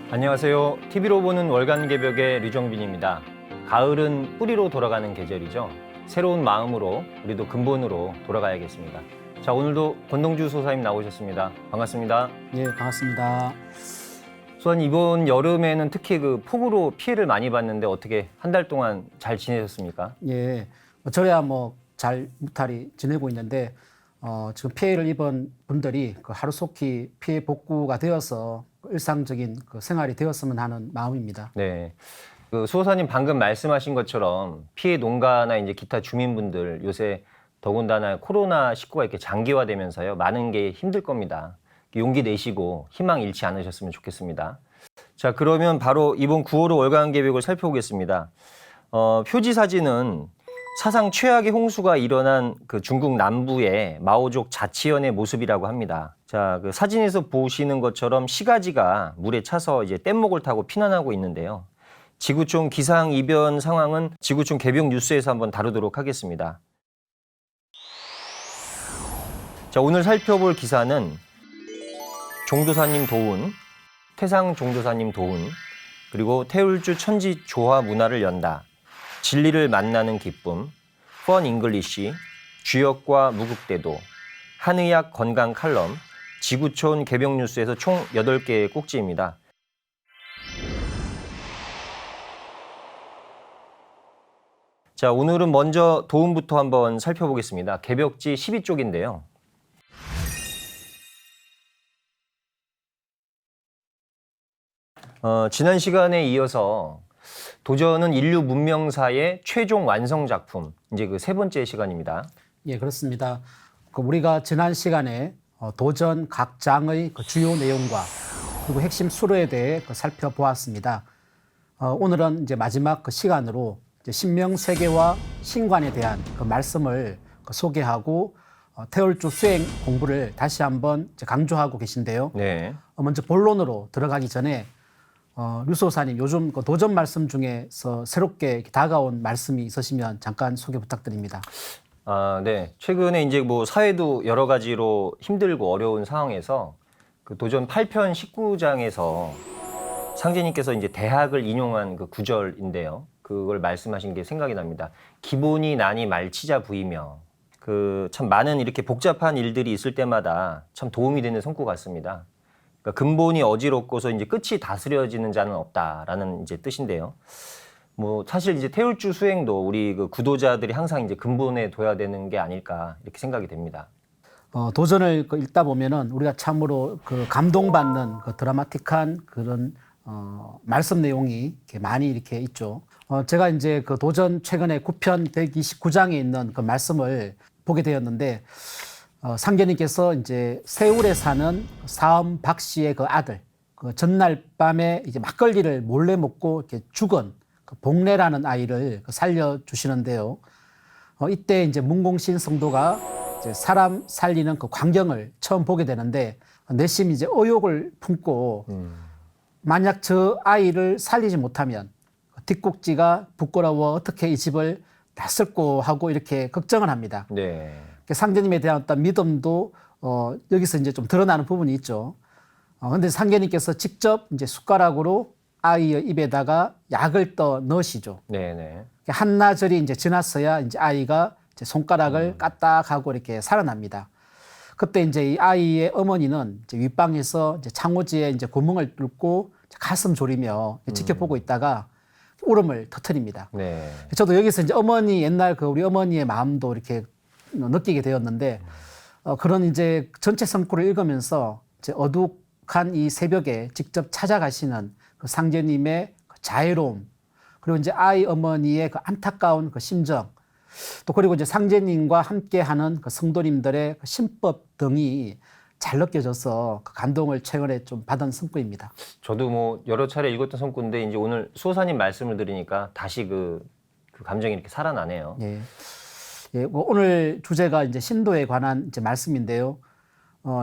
안녕하세요. TV로 보는 월간 개벽의 류정빈입니다. 가을은 뿌리로 돌아가는 계절이죠. 새로운 마음으로 우리도 근본으로 돌아가야겠습니다. 자, 오늘도 권동주 소사님 나오셨습니다. 반갑습니다. 예, 반갑습니다. 소사님, 이번 여름에는 특히 그 폭우로 피해를 많이 봤는데 어떻게 한 달 동안 잘 지내셨습니까? 예, 저래야 잘 무탈히 지내고 있는데 지금 피해를 입은 분들이 그 하루속히 피해 복구가 되어서 일상적인 그 생활이 되었으면 하는 마음입니다. 네. 그 수호사님 방금 말씀하신 것처럼 피해 농가나 이제 기타 주민분들 요새 더군다나 코로나19가 이렇게 장기화되면서요. 많은 게 힘들 겁니다. 용기 내시고 희망 잃지 않으셨으면 좋겠습니다. 자, 그러면 바로 이번 9월호 월간 계획을 살펴보겠습니다. 표지 사진은 사상 최악의 홍수가 일어난 그 중국 남부의 마오족 자치현의 모습이라고 합니다. 자, 그 사진에서 보시는 것처럼 시가지가 물에 차서 이제 뗏목을 타고 피난하고 있는데요. 지구촌 기상 이변 상황은 지구촌 개벽 뉴스에서 한번 다루도록 하겠습니다. 자, 오늘 살펴볼 기사는 종도사님 도운, 태상 종도사님 도운, 그리고 태울주 천지 조화 문화를 연다, 진리를 만나는 기쁨, 펀 잉글리시, 주역과 무국대도, 한의학 건강 칼럼, 지구촌 개벽 뉴스에서 총 8개의 꼭지입니다. 자, 오늘은 먼저 도움부터 한번 살펴보겠습니다. 개벽지 12쪽인데요. 지난 시간에 이어서 도전은 인류 문명사의 최종 완성 작품, 이제 그 세 번째 시간입니다. 예, 그렇습니다. 우리가 지난 시간에 도전 각 장의 그 주요 내용과 그리고 핵심 수로에 대해 살펴보았습니다. 오늘은 이제 마지막 그 시간으로 이제 신명세계와 신관에 대한 그 말씀을 소개하고 태울주 수행 공부를 다시 한번 이제 강조하고 계신데요. 네. 먼저 본론으로 들어가기 전에 류소사님, 요즘 그 도전 말씀 중에서 새롭게 다가온 말씀이 있으시면 잠깐 소개 부탁드립니다. 네. 최근에 이제 뭐 사회도 여러 가지로 힘들고 어려운 상황에서 그 도전 8편 19장에서 상제님께서 이제 대학을 인용한 그 구절인데요. 그걸 말씀하신 게 생각이 납니다. 기본이 나니 말치자 부이며, 그 참 많은 이렇게 복잡한 일들이 있을 때마다 참 도움이 되는 성구 같습니다. 그러니까 근본이 어지럽고서 이제 끝이 다스려지는 자는 없다라는 이제 뜻인데요. 뭐 사실 이제 태울주 수행도 우리 그 구도자들이 항상 이제 근본에 둬야 되는 게 아닐까 이렇게 생각이 됩니다. 도전을 읽다 보면은 우리가 참으로 그 감동받는 그 드라마틱한 그런 말씀 내용이 이렇게 많이 이렇게 있죠. 제가 이제 그 도전 최근에 9편 129장에 있는 그 말씀을 보게 되었는데 상계님께서 이제 세울에 사는 사엄 박 씨의 그 아들, 그 전날 밤에 이제 막걸리를 몰래 먹고 이렇게 죽은 그 복례라는 아이를 살려주시는데요. 이때 이제 문공신 성도가 이제 사람 살리는 그 광경을 처음 보게 되는데 내심 이제 의욕을 품고 만약 저 아이를 살리지 못하면 뒷꼭지가 부끄러워 어떻게 이 집을 낯설고 하고 이렇게 걱정을 합니다. 네. 상제님에 대한 어떤 믿음도 여기서 이제 좀 드러나는 부분이 있죠. 근데 상제님께서 직접 이제 숟가락으로 아이의 입에다가 약을 떠 넣으시죠. 네네. 한나절이 이제 지났어야 이제 아이가 이제 손가락을 까딱하고 이렇게 살아납니다. 그때 이제 이 아이의 어머니는 이제 윗방에서 이제 창호지에 이제 구멍을 뚫고 가슴 졸이며 지켜보고 있다가 울음을 터뜨립니다. 네. 저도 여기서 이제 어머니 옛날 그 우리 어머니의 마음도 이렇게 느끼게 되었는데 그런 이제 전체 성구를 읽으면서 이제 어둑한 이 새벽에 직접 찾아가시는 그 상제님의 그 자애로움 그리고 이제 아이 어머니의 그 안타까운 그 심정 또 그리고 이제 상제님과 함께하는 그 성도님들의 그 신법 등이 잘 느껴져서 그 감동을 최근에 좀 받은 성구입니다. 저도 뭐 여러 차례 읽었던 성구인데 이제 오늘 수호사님 말씀을 들으니까 다시 그 감정이 이렇게 살아나네요. 예. 예, 오늘 주제가 이제 신도에 관한 이제 말씀인데요.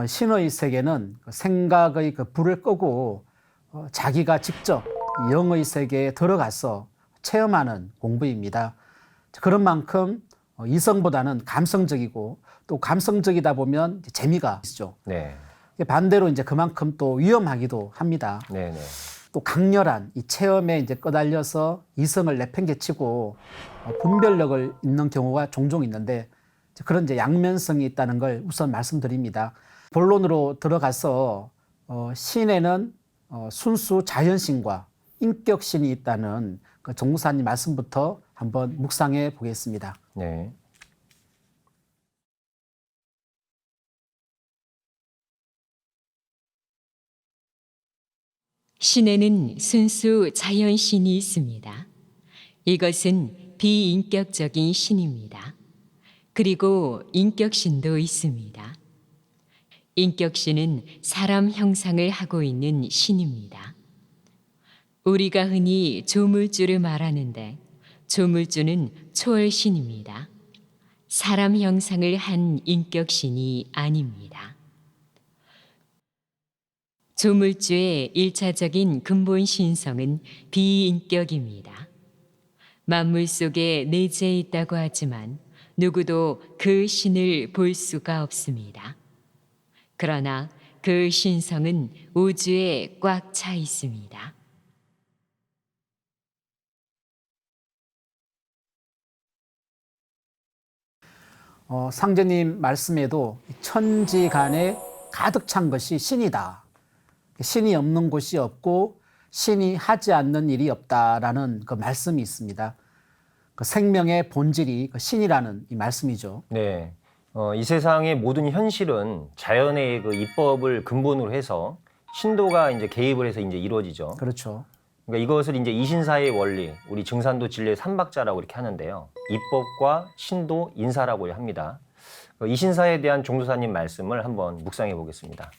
신의 세계는 그 생각의 그 불을 끄고 자기가 직접 영의 세계에 들어가서 체험하는 공부입니다. 그런 만큼 이성보다는 감성적이고 또 감성적이다 보면 재미가 있죠. 네. 반대로 이제 그만큼 또 위험하기도 합니다. 네네. 또 강렬한 이 체험에 이제 끄달려서 이성을 내팽개치고 분별력을 잃는 경우가 종종 있는데 그런 이제 양면성이 있다는 걸 우선 말씀드립니다. 본론으로 들어가서 신에는 순수 자연신과 인격신이 있다는 그 정무사님 말씀부터 한번 묵상해 보겠습니다. 네. 신에는 순수 자연신이 있습니다. 이것은 비인격적인 신입니다. 그리고 인격신도 있습니다. 인격신은 사람 형상을 하고 있는 신입니다. 우리가 흔히 조물주를 말하는데 조물주는 초월신입니다. 사람 형상을 한 인격신이 아닙니다. 조물주의 1차적인 근본 신성은 비인격입니다. 만물 속에 내재해 있다고 하지만 누구도 그 신을 볼 수가 없습니다. 그러나 그 신성은 우주에 꽉 차 있습니다. 상제님 말씀에도 천지간에 가득 찬 것이 신이다. 신이 없는 곳이 없고 신이 하지 않는 일이 없다라는 그 말씀이 있습니다. 그 생명의 본질이 그 신이라는 이 말씀이죠. 네. 이 세상의 모든 현실은 자연의 그 이법을 근본으로 해서 신도가 이제 개입을 해서 이제 이루어지죠. 그렇죠. 그러니까 이것을 이제 이신사의 원리, 우리 증산도 진리의 삼박자라고 이렇게 하는데요. 이법과 신도, 인사라고 합니다. 이신사에 대한 종도사님 말씀을 한번 묵상해 보겠습니다.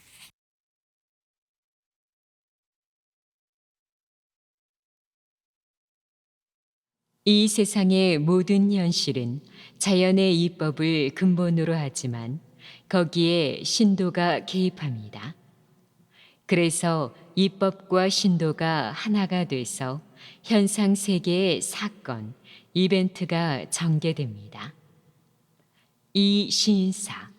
이 세상의 모든 현실은 자연의 이법을 근본으로 하지만 거기에 신도가 개입합니다. 그래서 이법과 신도가 하나가 돼서 현상 세계의 사건, 이벤트가 전개됩니다. 이 신사,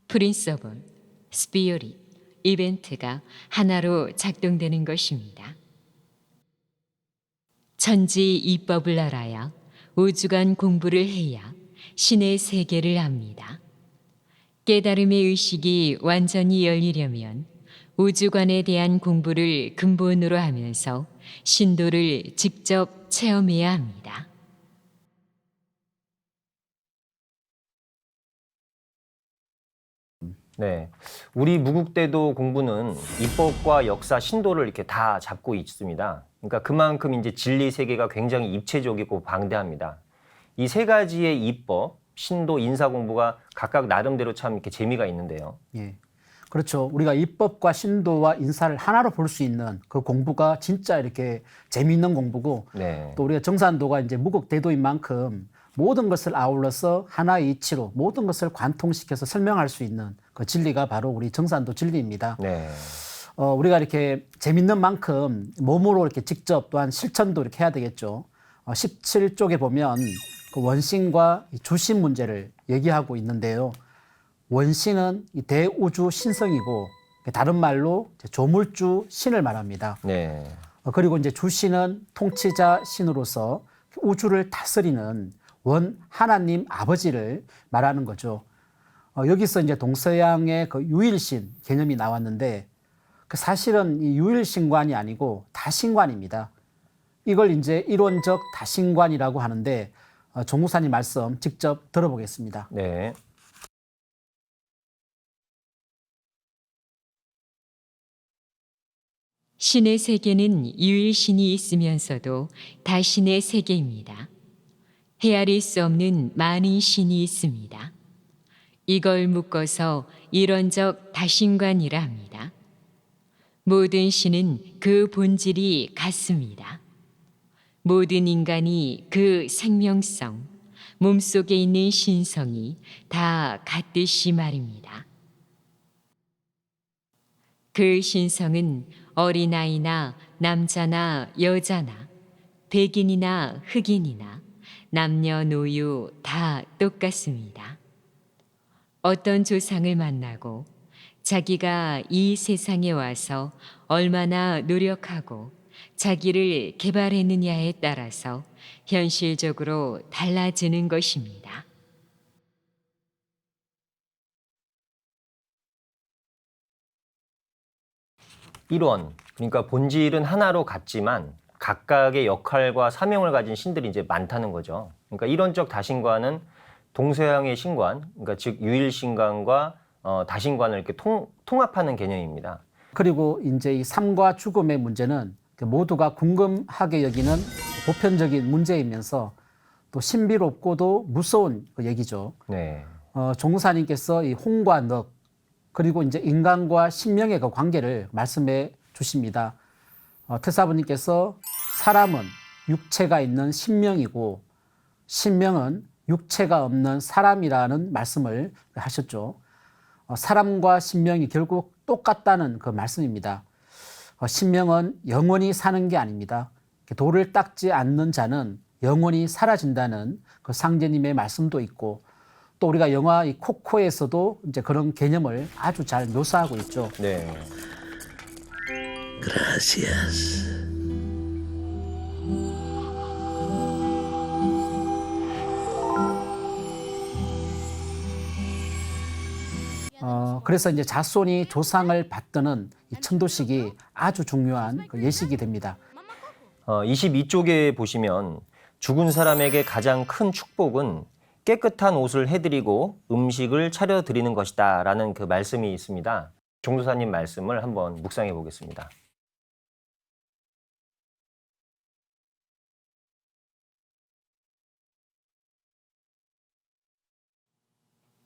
프린서블, 스피릿, 이벤트가 하나로 작동되는 것입니다. 천지 이법을 알아야 우주간 공부를 해야 신의 세계를 압니다. 깨달음의 의식이 완전히 열리려면 우주관에 대한 공부를 근본으로 하면서 신도를 직접 체험해야 합니다. 네. 우리 무국대도 공부는 이법과 역사, 신도를 이렇게 다 잡고 있습니다. 그러니까 그만큼 이제 진리 세계가 굉장히 입체적이고 방대합니다. 이 세 가지의 이법, 신도, 인사 공부가 각각 나름대로 참 이렇게 재미가 있는데요. 예. 그렇죠. 우리가 이법과 신도와 인사를 하나로 볼 수 있는 그 공부가 진짜 이렇게 재미있는 공부고 네. 또 우리가 정산도가 이제 무국대도인 만큼 모든 것을 아울러서 하나의 이치로 모든 것을 관통시켜서 설명할 수 있는 그 진리가 바로 우리 정산도 진리입니다. 네. 우리가 이렇게 재밌는 만큼 몸으로 이렇게 직접 또한 실천도 이렇게 해야 되겠죠. 17쪽에 보면 그 원신과 주신 문제를 얘기하고 있는데요. 원신은 이 대우주 신성이고 다른 말로 조물주 신을 말합니다. 네. 그리고 이제 주신은 통치자 신으로서 우주를 다스리는 원 하나님 아버지를 말하는 거죠. 여기서 이제 동서양의 그 유일신 개념이 나왔는데 사실은 이 유일신관이 아니고 다신관입니다. 이걸 이제 이론적 다신관이라고 하는데 종무사님 말씀 직접 들어보겠습니다. 네. 신의 세계는 유일신이 있으면서도 다신의 세계입니다. 헤아릴 수 없는 많은 신이 있습니다. 이걸 묶어서 이론적 다신관이라 합니다. 모든 신은 그 본질이 같습니다. 모든 인간이 그 생명성, 몸속에 있는 신성이 다 같듯이 말입니다. 그 신성은 어린아이나 남자나 여자나 백인이나 흑인이나 남녀노유 다 똑같습니다. 어떤 조상을 만나고 자기가 이 세상에 와서 얼마나 노력하고 자기를 개발했느냐에 따라서 현실적으로 달라지는 것입니다. 일원, 그러니까 본질은 하나로 같지만 각각의 역할과 사명을 가진 신들이 이제 많다는 거죠. 그러니까 일원적 다신관은 동서양의 신관, 그러니까 즉 유일신관과 다신관을 이렇게 통합하는 개념입니다. 그리고 이제 이 삶과 죽음의 문제는 모두가 궁금하게 여기는 보편적인 문제이면서 또 신비롭고도 무서운 그 얘기죠. 네. 종사님께서 이 홍과 넉 그리고 이제 인간과 신명의 그 관계를 말씀해 주십니다. 태사부님께서 사람은 육체가 있는 신명이고 신명은 육체가 없는 사람이라는 말씀을 하셨죠. 사람과 신명이 결국 똑같다는 그 말씀입니다. 신명은 영원히 사는 게 아닙니다. 돌을 닦지 않는 자는 영원히 사라진다는 그 상제님의 말씀도 있고 또 우리가 영화 이 코코에서도 이제 그런 개념을 아주 잘 묘사하고 있죠. 네. Gracias. 그래서 이제 자손이 조상을 받드는 이 천도식이 아주 중요한 그 예식이 됩니다. 22쪽에 보시면 죽은 사람에게 가장 큰 축복은 깨끗한 옷을 해드리고 음식을 차려드리는 것이다 라는 그 말씀이 있습니다. 종도사님 말씀을 한번 묵상해 보겠습니다.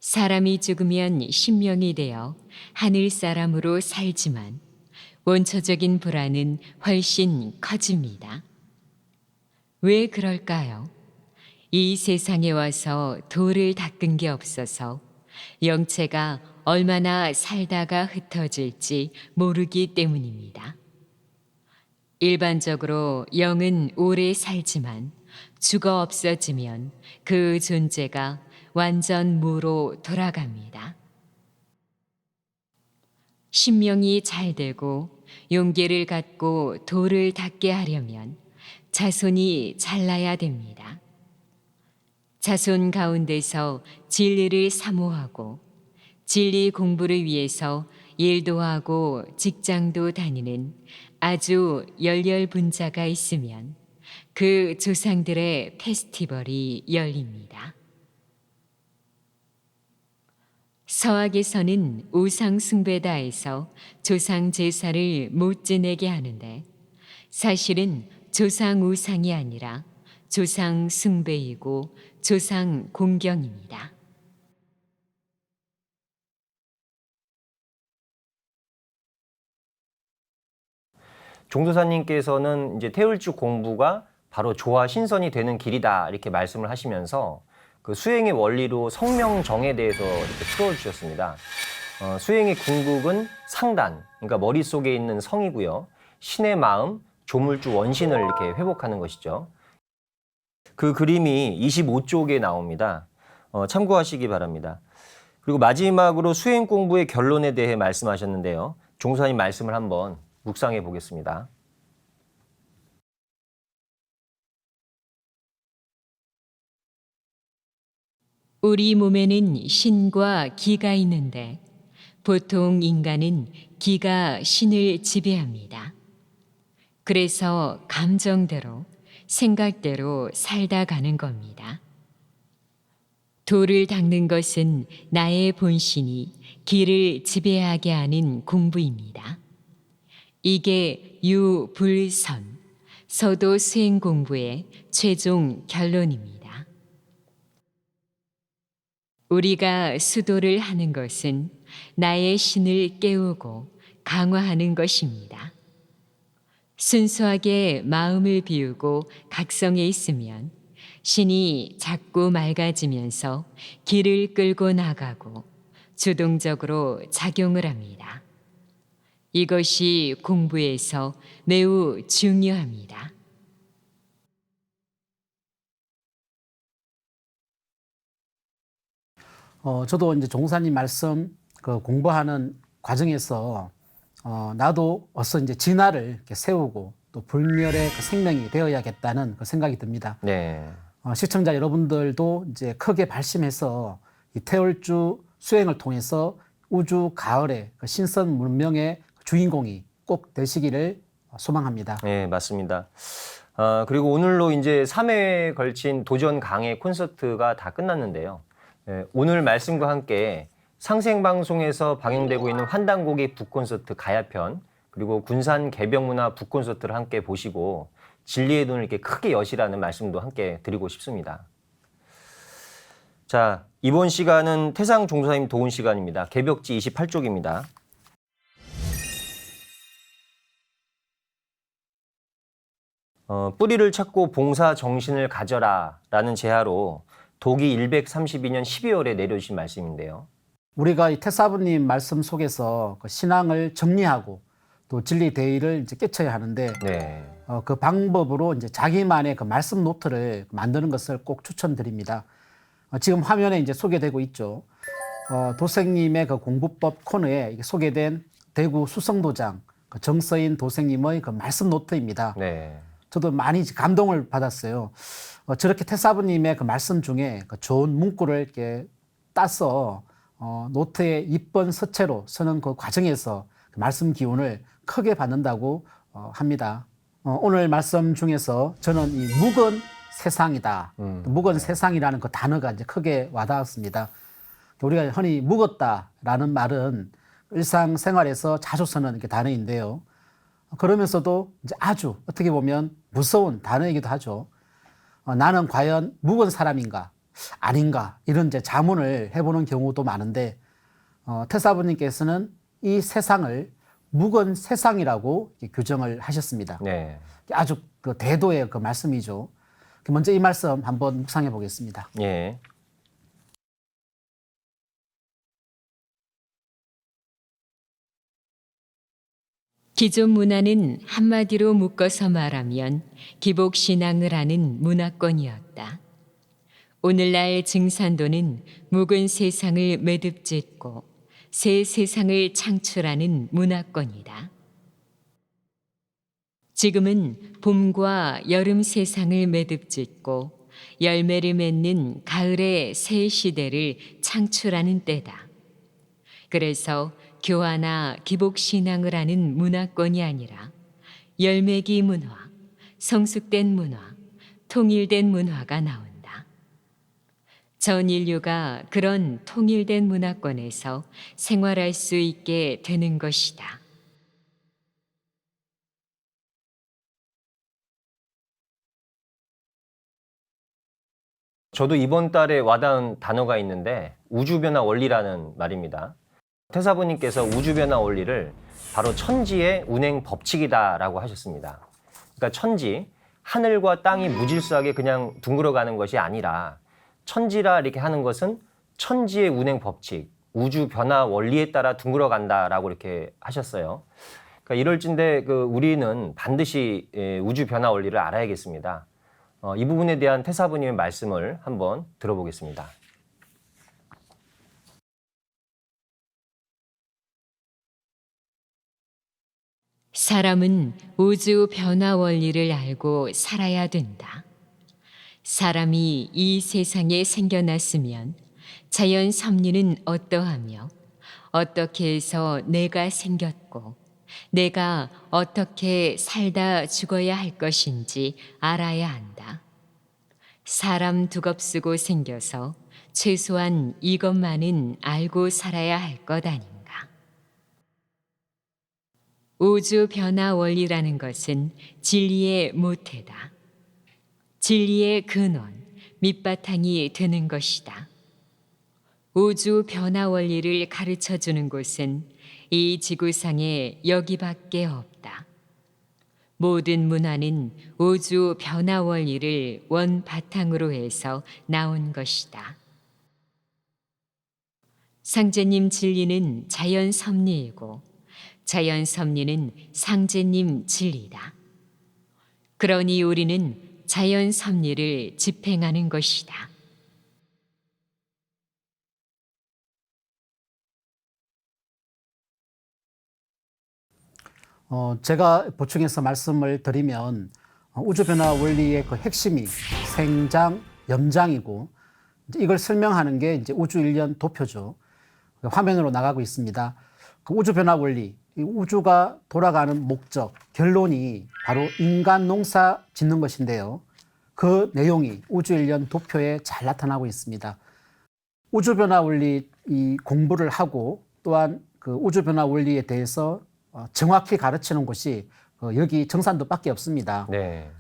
사람이 죽으면 신명이 되어 하늘 사람으로 살지만 원초적인 불안은 훨씬 커집니다. 왜 그럴까요? 이 세상에 와서 돌을 닦은 게 없어서 영체가 얼마나 살다가 흩어질지 모르기 때문입니다. 일반적으로 영은 오래 살지만 죽어 없어지면 그 존재가 완전 무로 돌아갑니다. 신명이 잘 되고 용기를 갖고 돌을 닦게 하려면 자손이 잘나야 됩니다. 자손 가운데서 진리를 사모하고 진리 공부를 위해서 일도 하고 직장도 다니는 아주 열렬분자가 있으면 그 조상들의 페스티벌이 열립니다. 서학에서는 우상 숭배다에서 조상 제사를 못 지내게 하는데 사실은 조상 우상이 아니라 조상 숭배이고 조상 공경입니다. 종도사님께서는 이제 태울주 공부가 바로 조화 신선이 되는 길이다 이렇게 말씀을 하시면서 그 수행의 원리로 성명정에 대해서 이렇게 풀어주셨습니다. 수행의 궁극은 상단, 그러니까 머릿속에 있는 성이고요. 신의 마음, 조물주 원신을 이렇게 회복하는 것이죠. 그 그림이 25쪽에 나옵니다. 참고하시기 바랍니다. 그리고 마지막으로 수행 공부의 결론에 대해 말씀하셨는데요. 종사님 말씀을 한번 묵상해 보겠습니다. 우리 몸에는 신과 기가 있는데 보통 인간은 기가 신을 지배합니다. 그래서 감정대로, 생각대로 살다 가는 겁니다. 돌을 닦는 것은 나의 본신이 기를 지배하게 하는 공부입니다. 이게 유불선, 서도 수행 공부의 최종 결론입니다. 우리가 수도를 하는 것은 나의 신을 깨우고 강화하는 것입니다. 순수하게 마음을 비우고 각성에 있으면 신이 자꾸 맑아지면서 길을 끌고 나가고 주동적으로 작용을 합니다. 이것이 공부에서 매우 중요합니다. 저도 이제 종사님 말씀 그 공부하는 과정에서 나도 어서 이제 진화를 이렇게 세우고 또 불멸의 그 생명이 되어야겠다는 그 생각이 듭니다. 네. 시청자 여러분들도 이제 크게 발심해서 이 태울주 수행을 통해서 우주 가을의 그 신선 문명의 주인공이 꼭 되시기를 소망합니다. 네, 맞습니다. 그리고 오늘로 이제 3회에 걸친 도전 강해 콘서트가 다 끝났는데요. 오늘 말씀과 함께 상생방송에서 방영되고 있는 환단고기 북콘서트 가야편, 그리고 군산 개병문화 북콘서트를 함께 보시고 진리의 눈을 이렇게 크게 여시라는 말씀도 함께 드리고 싶습니다. 자, 이번 시간은 태상 종사님 도운 시간입니다. 개벽지 28쪽입니다. 뿌리를 찾고 봉사 정신을 가져라 라는 제하로 독이 132년 12월에 내려주신 말씀인데요. 우리가 이 태사부님 말씀 속에서 그 신앙을 정리하고 또 진리 대의를 이제 깨쳐야 하는데 네. 그 방법으로 이제 자기만의 그 말씀 노트를 만드는 것을 꼭 추천드립니다. 지금 화면에 이제 소개되고 있죠. 도생님의 그 공부법 코너에 소개된 대구 수성도장 그 정서인 도생님의 그 말씀 노트입니다. 네. 저도 많이 감동을 받았어요. 저렇게 태사부님의 그 말씀 중에 그 좋은 문구를 이렇게 따서 노트에 이쁜 서체로 쓰는 그 과정에서 그 말씀 기운을 크게 받는다고 합니다. 오늘 말씀 중에서 저는 이 묵은 세상이다. 묵은 세상이라는 그 단어가 이제 크게 와닿았습니다. 우리가 흔히 묵었다라는 말은 일상생활에서 자주 쓰는 이렇게 단어인데요. 그러면서도 이제 아주 어떻게 보면 무서운 단어이기도 하죠. 나는 과연 묵은 사람인가 아닌가 이런 이제 자문을 해보는 경우도 많은데 태사부님께서는 이 세상을 묵은 세상이라고 규정을 하셨습니다. 네. 아주 그 대도의 그 말씀이죠. 먼저 이 말씀 한번 묵상해 보겠습니다. 예. 기존 문화는 한마디로 묶어서 말하면 기복신앙을 하는 문화권이었다. 오늘날 증산도는 묵은 세상을 매듭짓고 새 세상을 창출하는 문화권이다. 지금은 봄과 여름 세상을 매듭짓고 열매를 맺는 가을의 새 시대를 창출하는 때다. 그래서 교화나 기복신앙을 하는 문화권이 아니라 열매기 문화, 성숙된 문화, 통일된 문화가 나온다. 전 인류가 그런 통일된 문화권에서 생활할 수 있게 되는 것이다. 저도 이번 달에 와닿은 단어가 있는데 우주변화 원리라는 말입니다. 태사부님께서 우주변화 원리를 바로 천지의 운행 법칙이다라고 하셨습니다. 그러니까 천지, 하늘과 땅이 무질서하게 그냥 둥글어 가는 것이 아니라 천지라 이렇게 하는 것은 천지의 운행 법칙, 우주변화 원리에 따라 둥글어 간다라고 이렇게 하셨어요. 그러니까 이럴진데 우리는 반드시 우주변화 원리를 알아야겠습니다. 이 부분에 대한 태사부님의 말씀을 한번 들어보겠습니다. 사람은 우주 변화 원리를 알고 살아야 된다. 사람이 이 세상에 생겨났으면 자연 섭리는 어떠하며 어떻게 해서 내가 생겼고 내가 어떻게 살다 죽어야 할 것인지 알아야 한다. 사람 두겁쓰고 생겨서 최소한 이것만은 알고 살아야 할 것 아닌가. 우주 변화 원리라는 것은 진리의 모태다. 진리의 근원, 밑바탕이 되는 것이다. 우주 변화 원리를 가르쳐 주는 곳은 이 지구상에 여기밖에 없다. 모든 문화는 우주 변화 원리를 원바탕으로 해서 나온 것이다. 상제님 진리는 자연 섭리이고 자연 섭리는 상제님 진리다. 그러니 우리는 자연 섭리를 집행하는 것이다. 제가 보충해서 말씀을 드리면 우주 변화 원리의 그 핵심이 생장, 염장이고 이걸 설명하는 게 이제 우주 일련 도표죠. 화면으로 나가고 있습니다. 그 우주 변화 원리, 이 우주가 돌아가는 목적, 결론이 바로 인간 농사 짓는 것인데요. 그 내용이 우주 일련 도표에 잘 나타나고 있습니다. 우주 변화 원리 이 공부를 하고 또한 그 우주 변화 원리에 대해서 정확히 가르치는 곳이 여기 정산도밖에 없습니다. 네.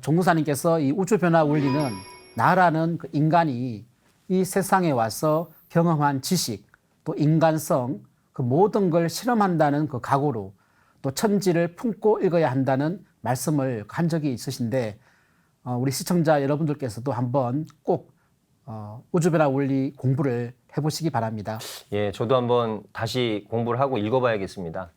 종무사님께서 이 우주 변화 원리는 나라는 그 인간이 이 세상에 와서 경험한 지식, 또 인간성, 그 모든 걸 실험한다는 그 각오로 또 천지를 품고 읽어야 한다는 말씀을 한 적이 있으신데 우리 시청자 여러분들께서도 한번 꼭 우주 변화 원리 공부를 해보시기 바랍니다. 예, 저도 한번 다시 공부를 하고 읽어봐야겠습니다.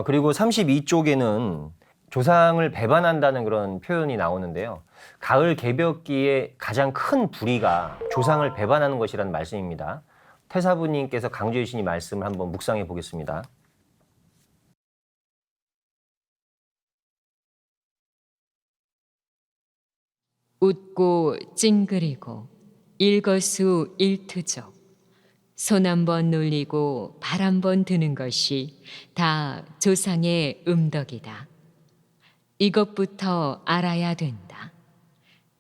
그리고 32쪽에는 조상을 배반한다는 그런 표현이 나오는데요. 가을 개벽기의 가장 큰 불의가 조상을 배반하는 것이라는 말씀입니다. 태사부님께서 강조해 주신 이 말씀을 한번 묵상해 보겠습니다. 웃고 찡그리고 일거수일투족 손 한 번 놀리고 발 한 번 드는 것이 다 조상의 음덕이다. 이것부터 알아야 된다.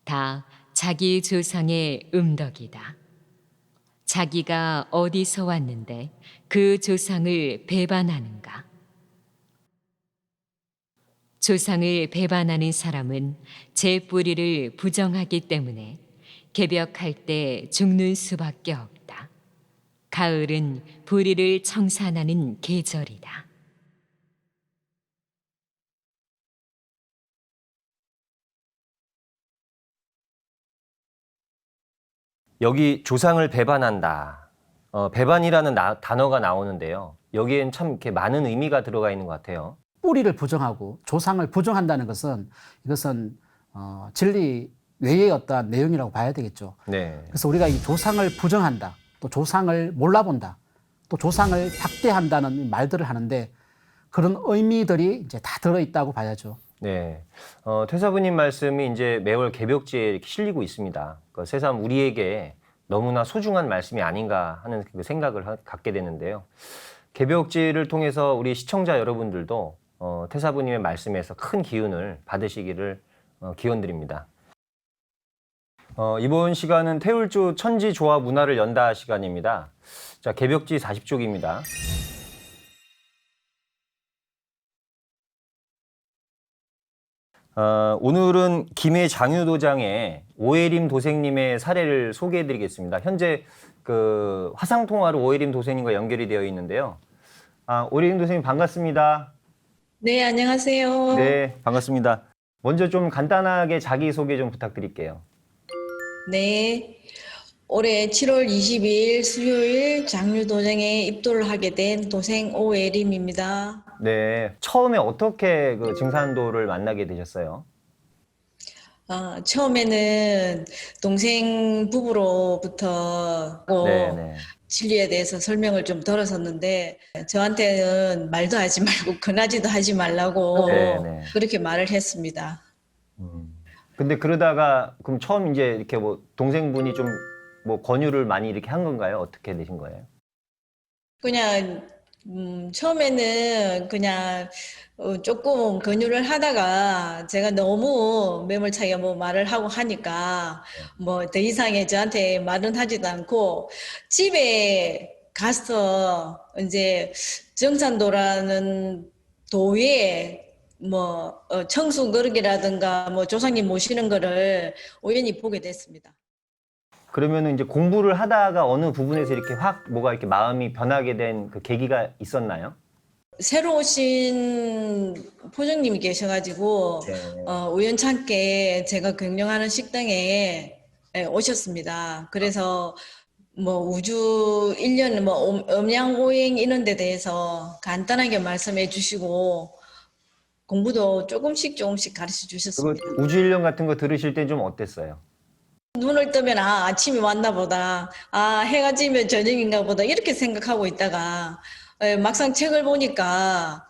다 자기 조상의 음덕이다. 자기가 어디서 왔는데 그 조상을 배반하는가? 조상을 배반하는 사람은 제 뿌리를 부정하기 때문에 개벽할 때 죽는 수밖에 없다. 가을은 뿌리를 청산하는 계절이다. 여기 조상을 배반한다. 배반이라는 단어가 나오는데요. 여기엔 참 이렇게 많은 의미가 들어가 있는 것 같아요. 뿌리를 부정하고 조상을 부정한다는 것은 이것은 진리 외의 어떠한 내용이라고 봐야 되겠죠. 네. 그래서 우리가 이 조상을 부정한다, 또 조상을 몰라본다, 또 조상을 학대한다는 말들을 하는데 그런 의미들이 이제 다 들어있다고 봐야죠. 네. 퇴사부님 말씀이 이제 매월 개벽지에 이렇게 실리고 있습니다. 새삼 우리에게 너무나 소중한 말씀이 아닌가 하는 그 생각을 갖게 되는데요. 개벽지를 통해서 우리 시청자 여러분들도 퇴사부님의 말씀에서 큰 기운을 받으시기를 기원드립니다. 이번 시간은 태울조 천지조화 문화를 연다 시간입니다. 자, 개벽지 40쪽입니다. 오늘은 김해 장유도장의 오해림 도생님의 사례를 소개해 드리겠습니다. 현재 그 화상통화로 오해림 도생님과 연결이 되어 있는데요. 오해림 도생님 반갑습니다. 네, 안녕하세요. 네, 반갑습니다. 먼저 좀 간단하게 자기소개 좀 부탁드릴게요. 네, 올해 7월 22일 수요일 장류도장에 입도를 하게 된 도생 오예림입니다. 네, 처음에 어떻게 그 증산도를 만나게 되셨어요? 처음에는 동생 부부로부터 네. 진리에 대해서 설명을 좀 들었었는데 저한테는 말도 하지 말고 권하지도 하지 말라고 네. 그렇게 말을 했습니다. 근데 그러다가 그럼 처음 이제 이렇게 뭐 동생분이 좀 뭐 권유를 많이 이렇게 한 건가요? 어떻게 되신 거예요? 그냥 처음에는 그냥 조금 권유를 하다가 제가 너무 매몰차게 뭐 말을 하고 하니까 뭐 더 이상의 저한테 말은 하지도 않고 집에 가서 이제 정산도라는 도에 뭐 청수 그릇이라든가 뭐 조상님 모시는 거를 우연히 보게 됐습니다. 그러면은 이제 공부를 하다가 어느 부분에서 이렇게 확 뭐가 이렇게 마음이 변하게 된 그 계기가 있었나요? 새로 오신 포정님이 계셔가지고 우연찮게 제가 경영하는 식당에 오셨습니다. 그래서 뭐 우주 1년 뭐 음양오행 이런 데 대해서 간단하게 말씀해 주시고 공부도 조금씩 가르쳐 주셨습니다. 우주일령 같은 거 들으실 때 좀 어땠어요? 눈을 뜨면 아침이 왔나 보다, 해가 지면 저녁인가 보다 이렇게 생각하고 있다가 막상 책을 보니까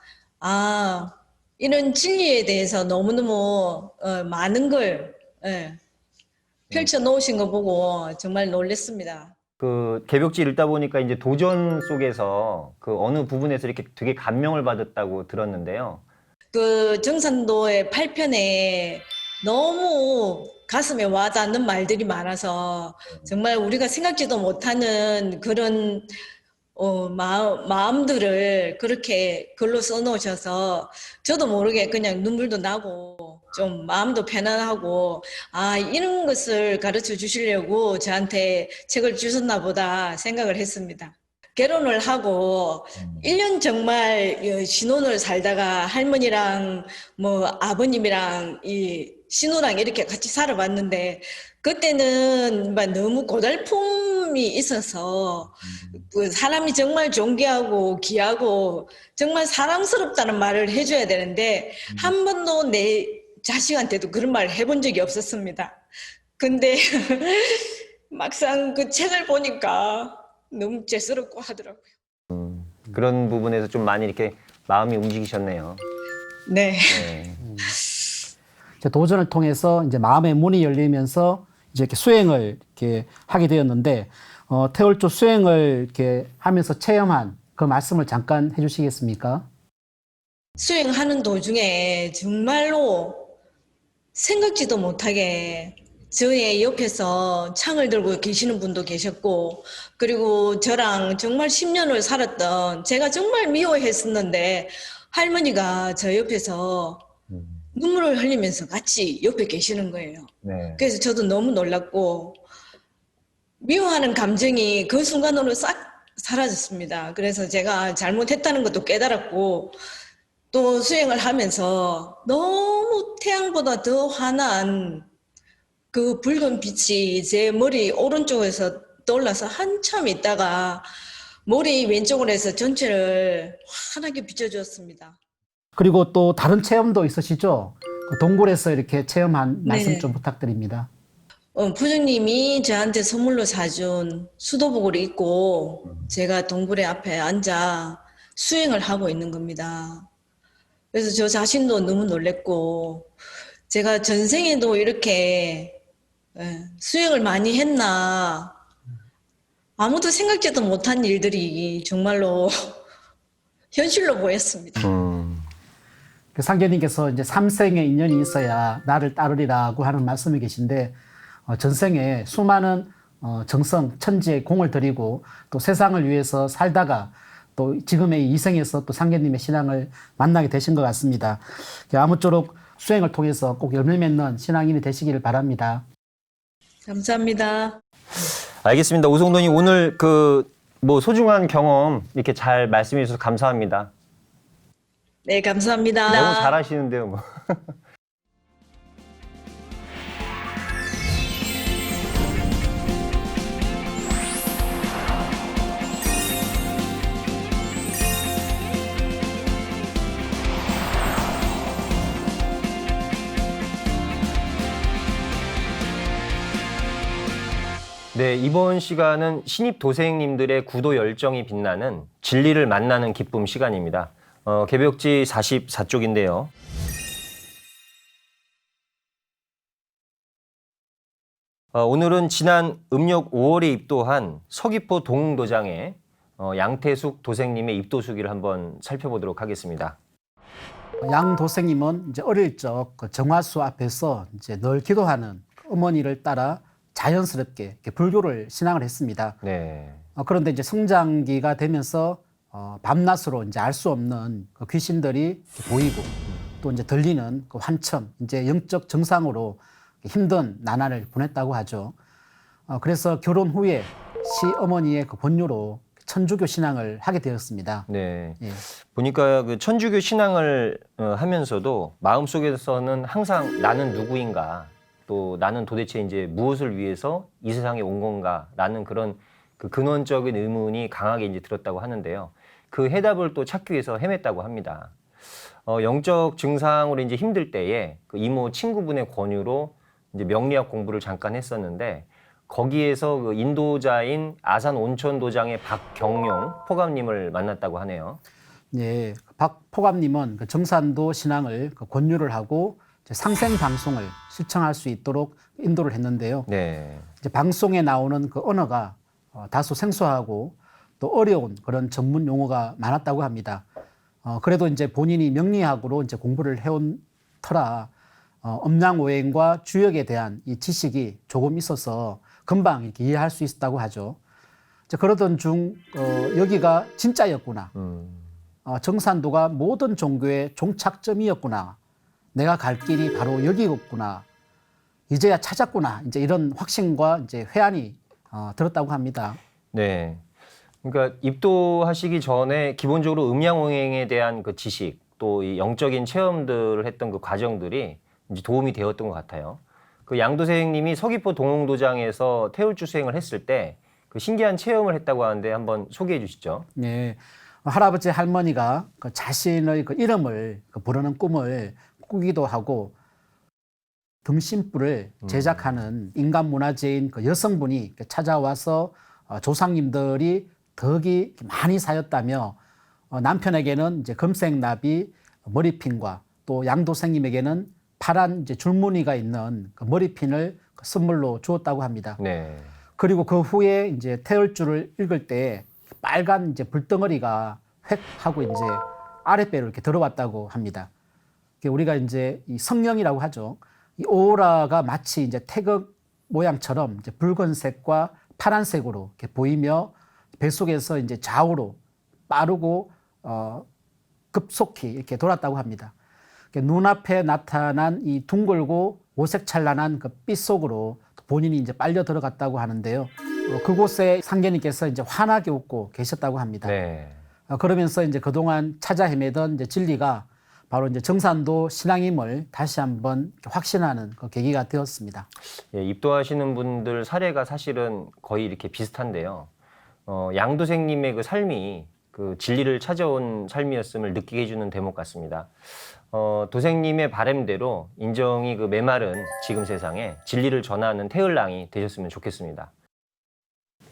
이런 진리에 대해서 너무너무 많은 걸 펼쳐 놓으신 거 보고 정말 놀랐습니다. 그 개벽지 읽다 보니까 이제 도전 속에서 그 어느 부분에서 이렇게 되게 감명을 받았다고 들었는데요. 그 정산도의 8편에 너무 가슴에 와닿는 말들이 많아서 정말 우리가 생각지도 못하는 그런 마음들을 그렇게 글로 써놓으셔서 저도 모르게 그냥 눈물도 나고 좀 마음도 편안하고 아, 이런 것을 가르쳐 주시려고 저한테 책을 주셨나 보다 생각을 했습니다. 결혼을 하고 1년 정말 신혼을 살다가 할머니랑 뭐 아버님이랑 이 신우랑 이렇게 같이 살아봤는데 그때는 막 너무 고달픔이 있어서 그 사람이 정말 존귀하고 귀하고 정말 사랑스럽다는 말을 해줘야 되는데 한 번도 내 자식한테도 그런 말을 해본 적이 없었습니다. 근데 막상 그 책을 보니까 너무 째스럽고 하더라고요. 그런 부분에서 좀 많이 이렇게 마음이 움직이셨네요. 네. 네. 이제 도전을 통해서 이제 마음의 문이 열리면서 이제 이렇게 수행을 이렇게 하게 되었는데 태월조 수행을 이렇게 하면서 체험한 그 말씀을 잠깐 해주시겠습니까? 수행하는 도중에 정말로 생각지도 못하게 저의 옆에서 창을 들고 계시는 분도 계셨고 그리고 저랑 정말 10년을 살았던 제가 정말 미워했었는데 할머니가 저 옆에서 눈물을 흘리면서 같이 옆에 계시는 거예요. 네. 그래서 저도 너무 놀랐고 미워하는 감정이 그 순간으로 싹 사라졌습니다. 그래서 제가 잘못했다는 것도 깨달았고 또 수행을 하면서 너무 태양보다 더 환한 그 붉은 빛이 제 머리 오른쪽에서 떠올라서 한참 있다가 머리 왼쪽으로 해서 전체를 환하게 비춰주었습니다. 그리고 또 다른 체험도 있으시죠? 그 동굴에서 이렇게 체험한 말씀 네네. 좀 부탁드립니다. 부장님이 저한테 선물로 사준 수도복을 입고 제가 동굴의 앞에 앉아 수행을 하고 있는 겁니다. 그래서 저 자신도 너무 놀랬고 제가 전생에도 이렇게 수행을 많이 했나 아무도 생각지도 못한 일들이 정말로 현실로 보였습니다. 그 상계님께서 이제 3생의 인연이 있어야 나를 따르리라고 하는 말씀이 계신데 전생에 수많은 정성, 천지의 공을 들이고 또 세상을 위해서 살다가 또 지금의 이 생에서 또 상계님의 신앙을 만나게 되신 것 같습니다. 아무쪼록 수행을 통해서 꼭 열매 맺는 신앙인이 되시기를 바랍니다. 감사합니다. 알겠습니다. 오성돈이 오늘 그 뭐 소중한 경험 이렇게 잘 말씀해 주셔서 감사합니다. 네, 감사합니다. 너무 잘하시는데요, 뭐. 네, 이번 시간은 신입 도생님들의 구도 열정이 빛나는 진리를 만나는 기쁨 시간입니다. 개벽지 44쪽인데요. 오늘은 지난 음력 5월에 입도한 서귀포 동도장의 양태숙 도생님의 입도 수기를 한번 살펴보도록 하겠습니다. 양 도생님은 이제 어릴 적 그 정화수 앞에서 이제 늘 기도하는 어머니를 따라 자연스럽게 이렇게 불교를 신앙을 했습니다. 네. 그런데 이제 성장기가 되면서 밤낮으로 이제 알 수 없는 그 귀신들이 보이고 또 이제 들리는 그 환청, 이제 영적 정상으로 힘든 나날을 보냈다고 하죠. 그래서 결혼 후에 시어머니의 그 권유로 천주교 신앙을 하게 되었습니다. 네. 예. 보니까 그 천주교 신앙을 하면서도 마음속에서는 항상 나는 누구인가, 또 나는 도대체 이제 무엇을 위해서 이 세상에 온 건가라는 그런 그 근원적인 의문이 강하게 이제 들었다고 하는데요. 그 해답을 또 찾기 위해서 헤맸다고 합니다. 영적 증상으로 이제 힘들 때에 그 이모 친구분의 권유로 이제 명리학 공부를 잠깐 했었는데 거기에서 그 인도자인 아산 온천 도장의 박경용 포감님을 만났다고 하네요. 예, 박포감님은 그 정산도 신앙을 그 권유를 하고 이제 상생 방송을 시청할 수 있도록 인도를 했는데요. 네. 이제 방송에 나오는 그 언어가 다소 생소하고 또 어려운 그런 전문 용어가 많았다고 합니다. 그래도 이제 본인이 명리학으로 이제 공부를 해온 터라 음양오행과 주역에 대한 이 지식이 조금 있어서 금방 이렇게 이해할 수 있었다고 하죠. 이제 그러던 중 여기가 진짜였구나. 정산도가 모든 종교의 종착점이었구나. 내가 갈 길이 바로 여기였구나. 이제야 찾았구나. 이제 이런 확신과 이제 회한이 들었다고 합니다. 네. 그러니까 입도하시기 전에 기본적으로 음양오행에 대한 그 지식 또 이 영적인 체험들을 했던 그 과정들이 이제 도움이 되었던 것 같아요. 그 양도생님이 서귀포 동홍도장에서 태울주 수행을 했을 때 그 신기한 체험을 했다고 하는데 한번 소개해 주시죠. 네. 할아버지 할머니가 그 자신의 그 이름을 부르는 꿈을 꾸기도 하고 등신불을 제작하는 인간 문화재인 그 여성분이 찾아와서 조상님들이 덕이 많이 쌓였다며 남편에게는 이제 금색 나비 머리핀과 또 양도생님에게는 파란 이제 줄무늬가 있는 그 머리핀을 선물로 주었다고 합니다. 네. 그리고 그 후에 이제 태열주를 읽을 때 빨간 이제 불덩어리가 획 하고 이제 아랫배로 이렇게 들어왔다고 합니다. 우리가 이제 이 성령이라고 하죠. 이 오라가 마치 이제 태극 모양처럼 이제 붉은색과 파란색으로 이렇게 보이며 뱃속에서 이제 좌우로 빠르고 급속히 이렇게 돌았다고 합니다. 눈앞에 나타난 이 둥글고 오색찬란한 그 빛 속으로 본인이 이제 빨려 들어갔다고 하는데요. 그곳에 상계님께서 이제 환하게 웃고 계셨다고 합니다. 네. 그러면서 이제 그동안 찾아 헤매던 이제 진리가 바로 이제 정산도 신앙임을 다시 한번 확신하는 그 계기가 되었습니다. 예, 입도하시는 분들 사례가 사실은 거의 이렇게 비슷한데요. 양도생님의 그 삶이 그 진리를 찾아온 삶이었음을 느끼게 해주는 대목 같습니다. 도생님의 바람대로 인정이 그 메마른 지금 세상에 진리를 전하는 태을랑이 되셨으면 좋겠습니다.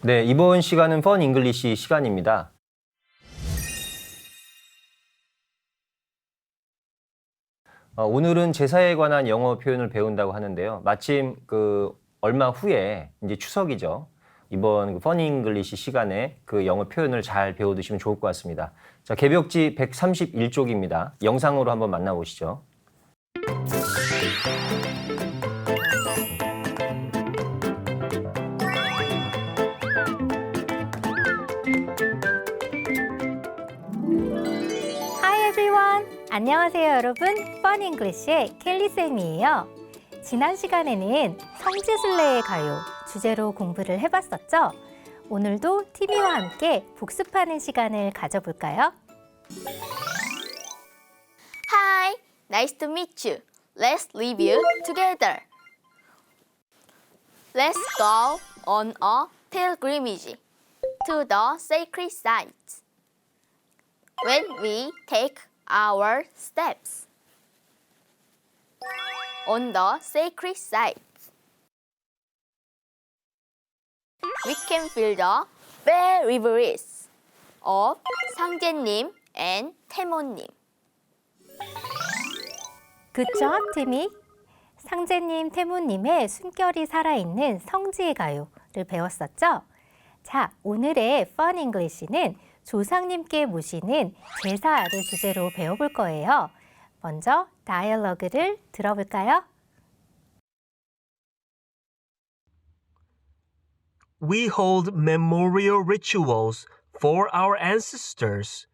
네, 이번 시간은 펀 잉글리시 시간입니다. 오늘은 제사에 관한 영어 표현을 배운다고 하는데요. 마침 그 얼마 후에 이제 추석이죠. 이번 펀 잉글리시 시간에 그 영어 표현을 잘 배워두시면 좋을 것 같습니다. 자, 개벽지 131쪽입니다. 영상으로 한번 만나보시죠. Hi everyone! 안녕하세요 여러분. 펀 잉글리시의 켈리쌤이에요. 지난 시간에는 성지순례의 가요 주제로 공부를 해봤었죠? 오늘도 티미와 함께 복습하는 시간을 가져볼까요? Hi, nice to meet you. Let's review together. Let's go on a pilgrimage to the sacred sites. When we take our steps on the sacred sites, we can feel the very breeze of 상제님 and 태모님. 그쵸, 티미? 상제님, 태모님의 숨결이 살아있는 성지의 가요를 배웠었죠? 자, 오늘의 펀 잉글리시는 조상님께 모시는 제사를 주제로 배워볼 거예요. 먼저 다이얼로그를 들어볼까요? We hold memorial rituals for our ancestors.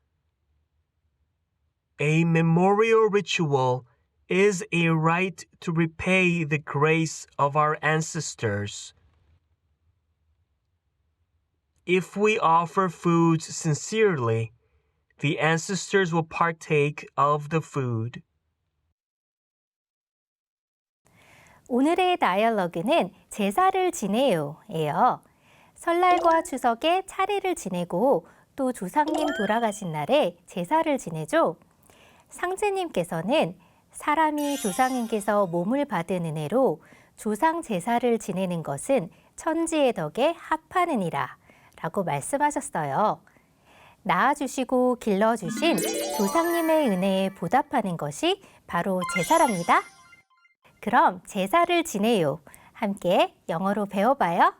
A memorial ritual is a rite to repay the grace of our ancestors. If we offer foods sincerely, the ancestors will partake of the food. 오늘의 다이얼로그는 제사를 지내요예요. 설날과 추석에 차례를 지내고 또 조상님 돌아가신 날에 제사를 지내죠. 상제님께서는 사람이 조상님께서 몸을 받은 은혜로 조상 제사를 지내는 것은 천지의 덕에 합하느니라 라고 말씀하셨어요. 낳아주시고 길러주신 조상님의 은혜에 보답하는 것이 바로 제사랍니다. 그럼 제사를 지내요. 함께 영어로 배워봐요.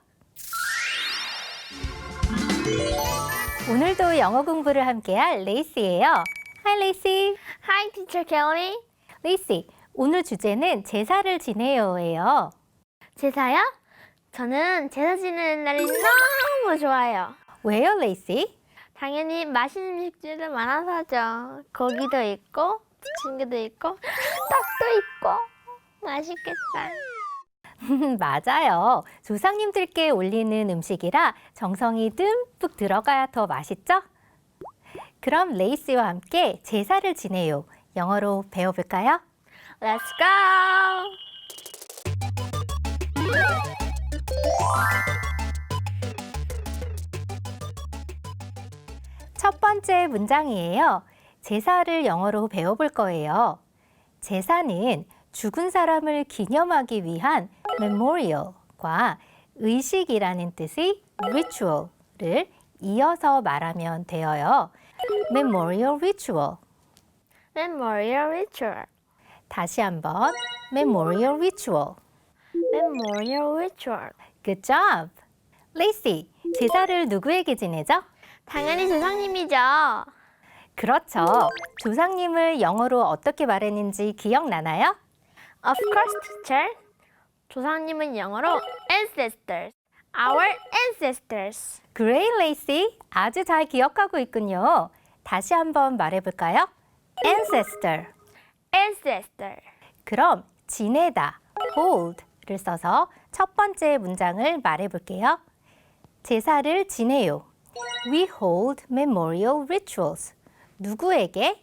오늘도 영어 공부를 함께할 레이시예요. Hi, 레이시. Hi, Teacher Kelly. 레이시, 오늘 주제는 제사를 지내요예요. 제사요? 저는 제사 지내는 날이 너무 좋아요. 왜요, 레이시? 당연히 맛있는 음식들도 많아서죠. 고기도 있고, 부침개도 있고, 떡도 있고, 맛있겠다. 맞아요. 조상님들께 올리는 음식이라 정성이 듬뿍 들어가야 더 맛있죠? 그럼 레이시와 함께 제사를 지내요. 영어로 배워볼까요? Let's go! 첫 번째 문장이에요. 제사를 영어로 배워볼 거예요. 제사는 죽은 사람을 기념하기 위한 memorial과 의식이라는 뜻의 ritual을 이어서 말하면 되어요. memorial ritual. Memorial ritual. 다시 한번 memorial ritual. Memorial ritual. Good job. 레이시, 제사를 누구에게 지내죠? 당연히 조상님이죠. 그렇죠. 조상님을 영어로 어떻게 말했는지 기억나나요? Of course, teacher. 조상님은 영어로 ancestors. Our ancestors. Great, 레이시. 아주 잘 기억하고 있군요. 다시 한번 말해볼까요? Ancestor. Ancestor. 그럼 지내다, hold를 써서 첫 번째 문장을 말해볼게요. 제사를 지내요. We hold memorial rituals. 누구에게?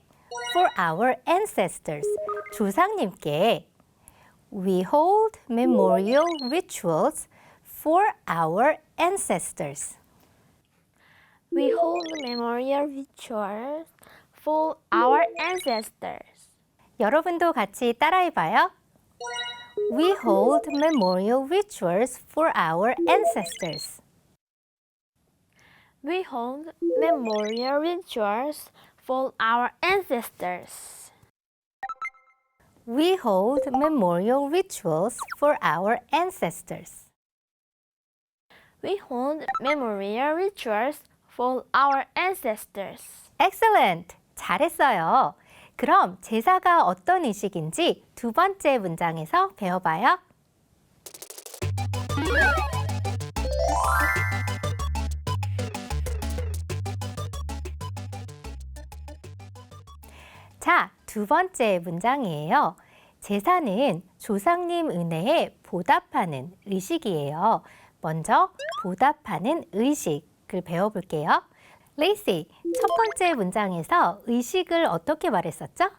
For our ancestors. 조상님께. We hold memorial rituals for our ancestors. We hold memorial rituals for our ancestors. 여러분도 같이 따라해봐요. We hold memorial rituals for our ancestors. We hold memorial rituals for our ancestors. We hold memorial rituals for our ancestors. We hold memorial rituals for our ancestors. Excellent! 잘했어요. 그럼 제사가 어떤 의식인지 두 번째 문장에서 배워봐요. 자, 두 번째 문장이에요. 제사는 조상님 은혜에 보답하는 의식이에요. 먼저 보답하는 의식을 배워볼게요. 레이시, 첫 번째 문장에서 의식을 어떻게 말했었죠?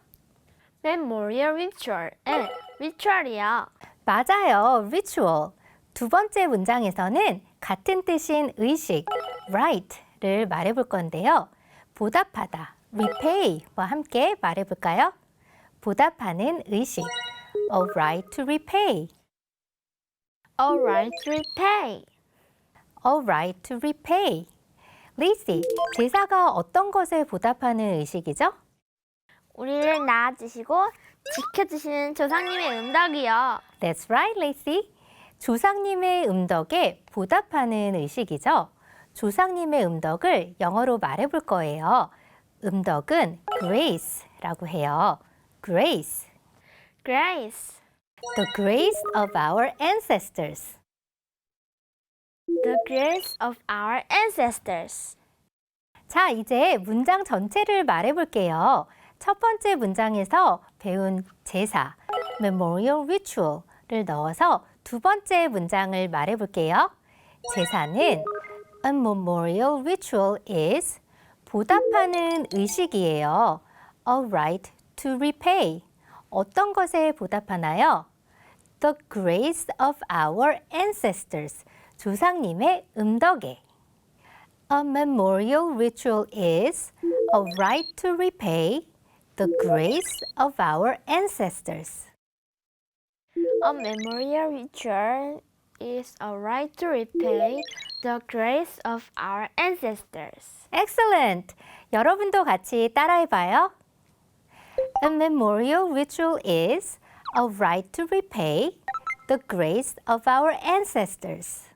Memorial ritual. ritual이요. 맞아요, ritual. 두 번째 문장에서는 같은 뜻인 의식, right를 말해볼 건데요. 보답하다, repay와 함께 말해볼까요? 보답하는 의식, a right to repay, A right to repay. a right to repay. 레이시, 제사가 어떤 것에 보답하는 의식이죠? 우리를 낳아주시고 지켜주시는 조상님의 은덕이요. That's right, 레이시. 조상님의 음덕에 보답하는 의식이죠. 조상님의 음덕을 영어로 말해볼 거예요. 음덕은 grace라고 해요. Grace. Grace. The grace of our ancestors. The grace of our ancestors. 자, 이제 문장 전체를 말해볼게요. 첫 번째 문장에서 배운 제사, memorial ritual을 넣어서 두 번째 문장을 말해볼게요. 제사는 a memorial ritual is 보답하는 의식이에요. A right to repay. 어떤 것에 보답하나요? The grace of our ancestors. 조상님의 음덕에. A memorial ritual is a right to repay the grace of our ancestors. A memorial ritual is a right to repay the grace of our ancestors. Excellent. 여러분도 같이 따라해봐요. A memorial ritual is a right to repay the grace of our ancestors.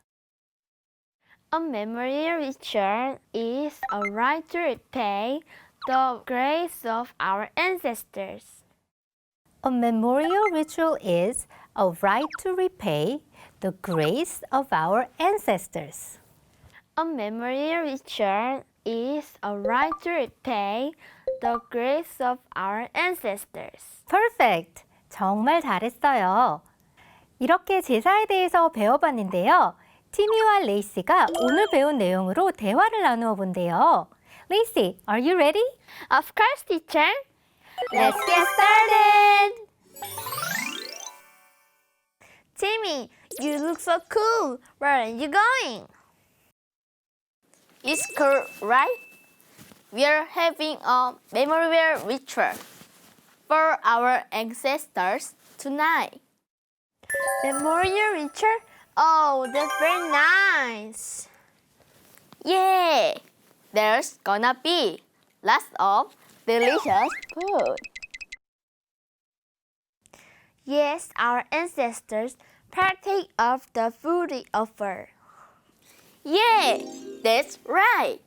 A memorial ritual is a right to repay the grace of our ancestors. A memorial ritual is a right to repay the grace of our ancestors. A memorial ritual is a right to repay the grace of our ancestors. Perfect. 정말 잘했어요. 이렇게 제사에 대해서 배워봤는데요. 티미와 레이시가 오늘 배운 내용으로 대화를 나누어 본대요. 레이시, are you ready? Of course, teacher. Let's get started. Timmy, you look so cool. Where are you going? It's cool, right? We are having a memorial ritual for our ancestors tonight. Memorial ritual? Oh, that's very nice. Yeah, there's gonna be lots of delicious food. Yes, our ancestors partake of the food we offer. Yeah, that's right.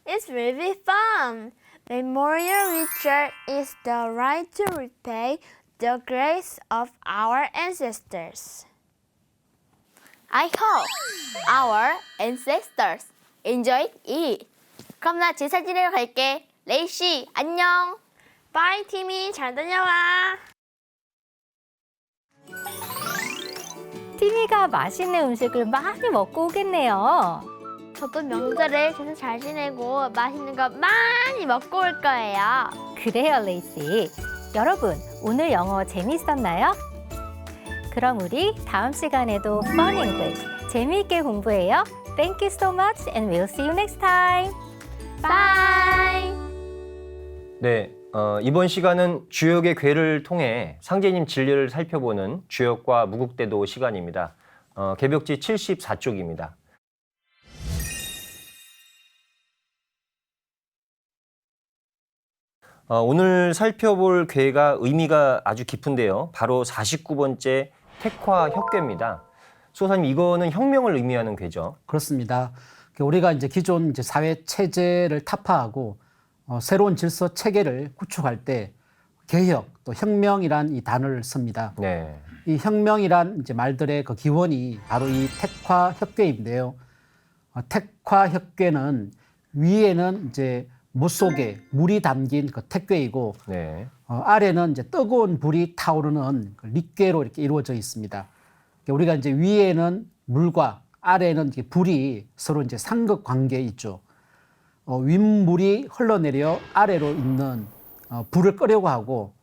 It's really fun. Memorial ritual is the right to repay the grace of our ancestors. I hope our ancestors enjoyed it. 그럼 나 제사 지내러 갈게. 레이시, 안녕. Bye, 티미. 잘 다녀와. 티미가 맛있는 음식을 많이 먹고 오겠네요. 저도 명절에 제사 잘 지내고 맛있는 거 많이 먹고 올 거예요. 그래요, 레이시. 여러분, 오늘 영어 재미있었나요? 그럼 우리 다음 시간에도 Fun English 재미있게 공부해요. Thank you so much and we'll see you next time. Bye. 네, 이번 시간은 주역의 괴를 통해 상제님 진리를 살펴보는 주역과 무국대도 시간입니다. 개벽지 74쪽입니다. 오늘 살펴볼 괴가 의미가 아주 깊은데요. 바로 49번째 택화 혁괴입니다. 수호사님, 이거는 혁명을 의미하는 괴죠. 그렇습니다. 우리가 이제 기존 이제 사회 체제를 타파하고 새로운 질서 체계를 구축할 때 개혁 또 혁명이란 이 단어를 씁니다. 네. 이 혁명이란 이제 말들의 그 기원이 바로 이 택화 혁괴인데요. 택화 혁괴는 위에는 이제 못 속에 물이 담긴 그 택괴이고 네. 아래는 이제 뜨거운 불이 타오르는 그 릿괴로 이렇게 이루어져 있습니다. 우리가 이제 위에는 물과 아래는 이제 불이 서로 이제 상극 관계에 있죠. 윗물이 흘러내려 아래로 있는 불을 끄려고 하고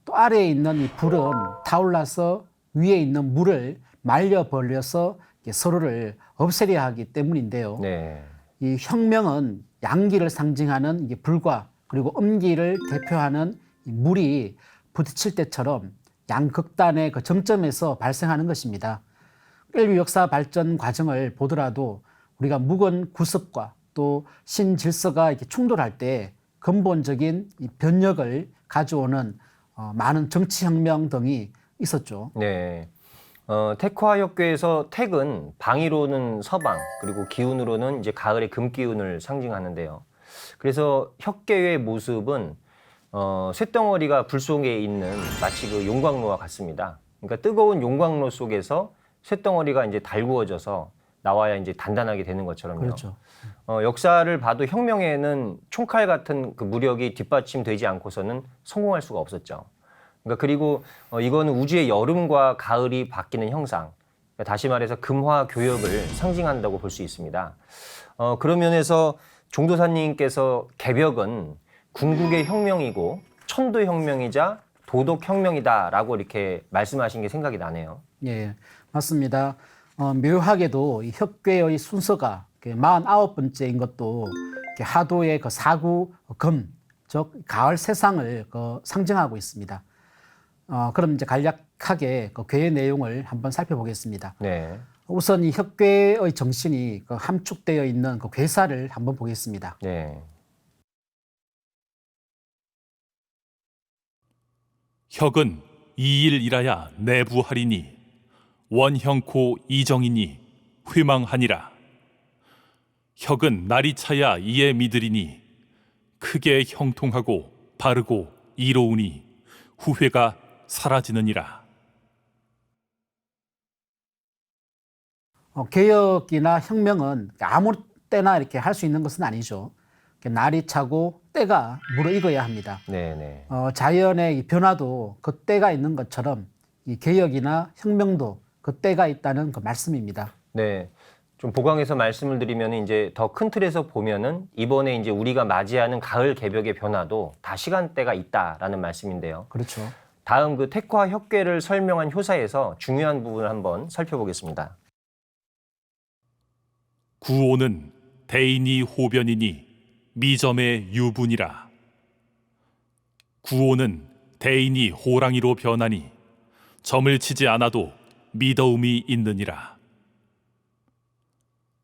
또 아래에 있는 이 불은 타올라서 위에 있는 물을 말려 버려서 서로를 없애려 하기 때문인데요. 네. 이 혁명은 양기를 상징하는 이게 불과 그리고 음기를 대표하는 이 물이 부딪힐 때처럼 양극단의 그 정점에서 발생하는 것입니다. 인류 역사 발전 과정을 보더라도 우리가 묵은 구습과 또 신질서가 이렇게 충돌할 때 근본적인 이 변혁을 가져오는 많은 정치혁명 등이 있었죠. 네. 택화혁괴에서 택은 방위로는 서방, 그리고 기운으로는 이제 가을의 금기운을 상징하는데요. 그래서 혁괴의 모습은 쇳덩어리가 불 속에 있는 마치 그 용광로와 같습니다. 그러니까 뜨거운 용광로 속에서 쇳덩어리가 이제 달구어져서 나와야 이제 단단하게 되는 것처럼요. 그렇죠. 역사를 봐도 혁명에는 총칼 같은 그 무력이 뒷받침되지 않고서는 성공할 수가 없었죠. 그러니까 그리고 이거는 우주의 여름과 가을이 바뀌는 형상, 그러니까 다시 말해서 금화 교역을 상징한다고 볼 수 있습니다. 그런 면에서 종도사님께서 개벽은 궁극의 혁명이고 천도 혁명이자 도덕 혁명이다라고 이렇게 말씀하신 게 생각이 나네요. 예, 맞습니다. 묘하게도 이 혁괴의 순서가 49번째인 것도 하도의 그 사구 금, 즉 가을 세상을 상징하고 있습니다. 그럼 이제 간략하게 그 괴의 내용을 한번 살펴보겠습니다. 네. 우선 이 혁괴의 정신이 그 함축되어 있는 그 괴사를 한번 보겠습니다. 네. 혁은 2일 일하야 내부하리니 원형코 이정이니 회망하니라. 혁은 날이 차야 이에 믿으리니 크게 형통하고 바르고 이로우니 후회가 사라지느니라. 개혁이나 혁명은 아무 때나 이렇게 할 수 있는 것은 아니죠. 날이 차고 때가 무르익어야 합니다. 네. 자연의 이 변화도 그 때가 있는 것처럼 이 개혁이나 혁명도 그 때가 있다는 그 말씀입니다. 네. 좀 보강해서 말씀을 드리면 이제 더 큰 틀에서 보면은 이번에 이제 우리가 맞이하는 가을 개벽의 변화도 다 시간대가 있다라는 말씀인데요. 그렇죠. 다음 그 택화 혁괴를 설명한 효사에서 중요한 부분을 한번 살펴보겠습니다. 구오는 대인이 호변이니 미점의 유분이라. 구오는 대인이 호랑이로 변하니 점을 치지 않아도 미더움이 있느니라.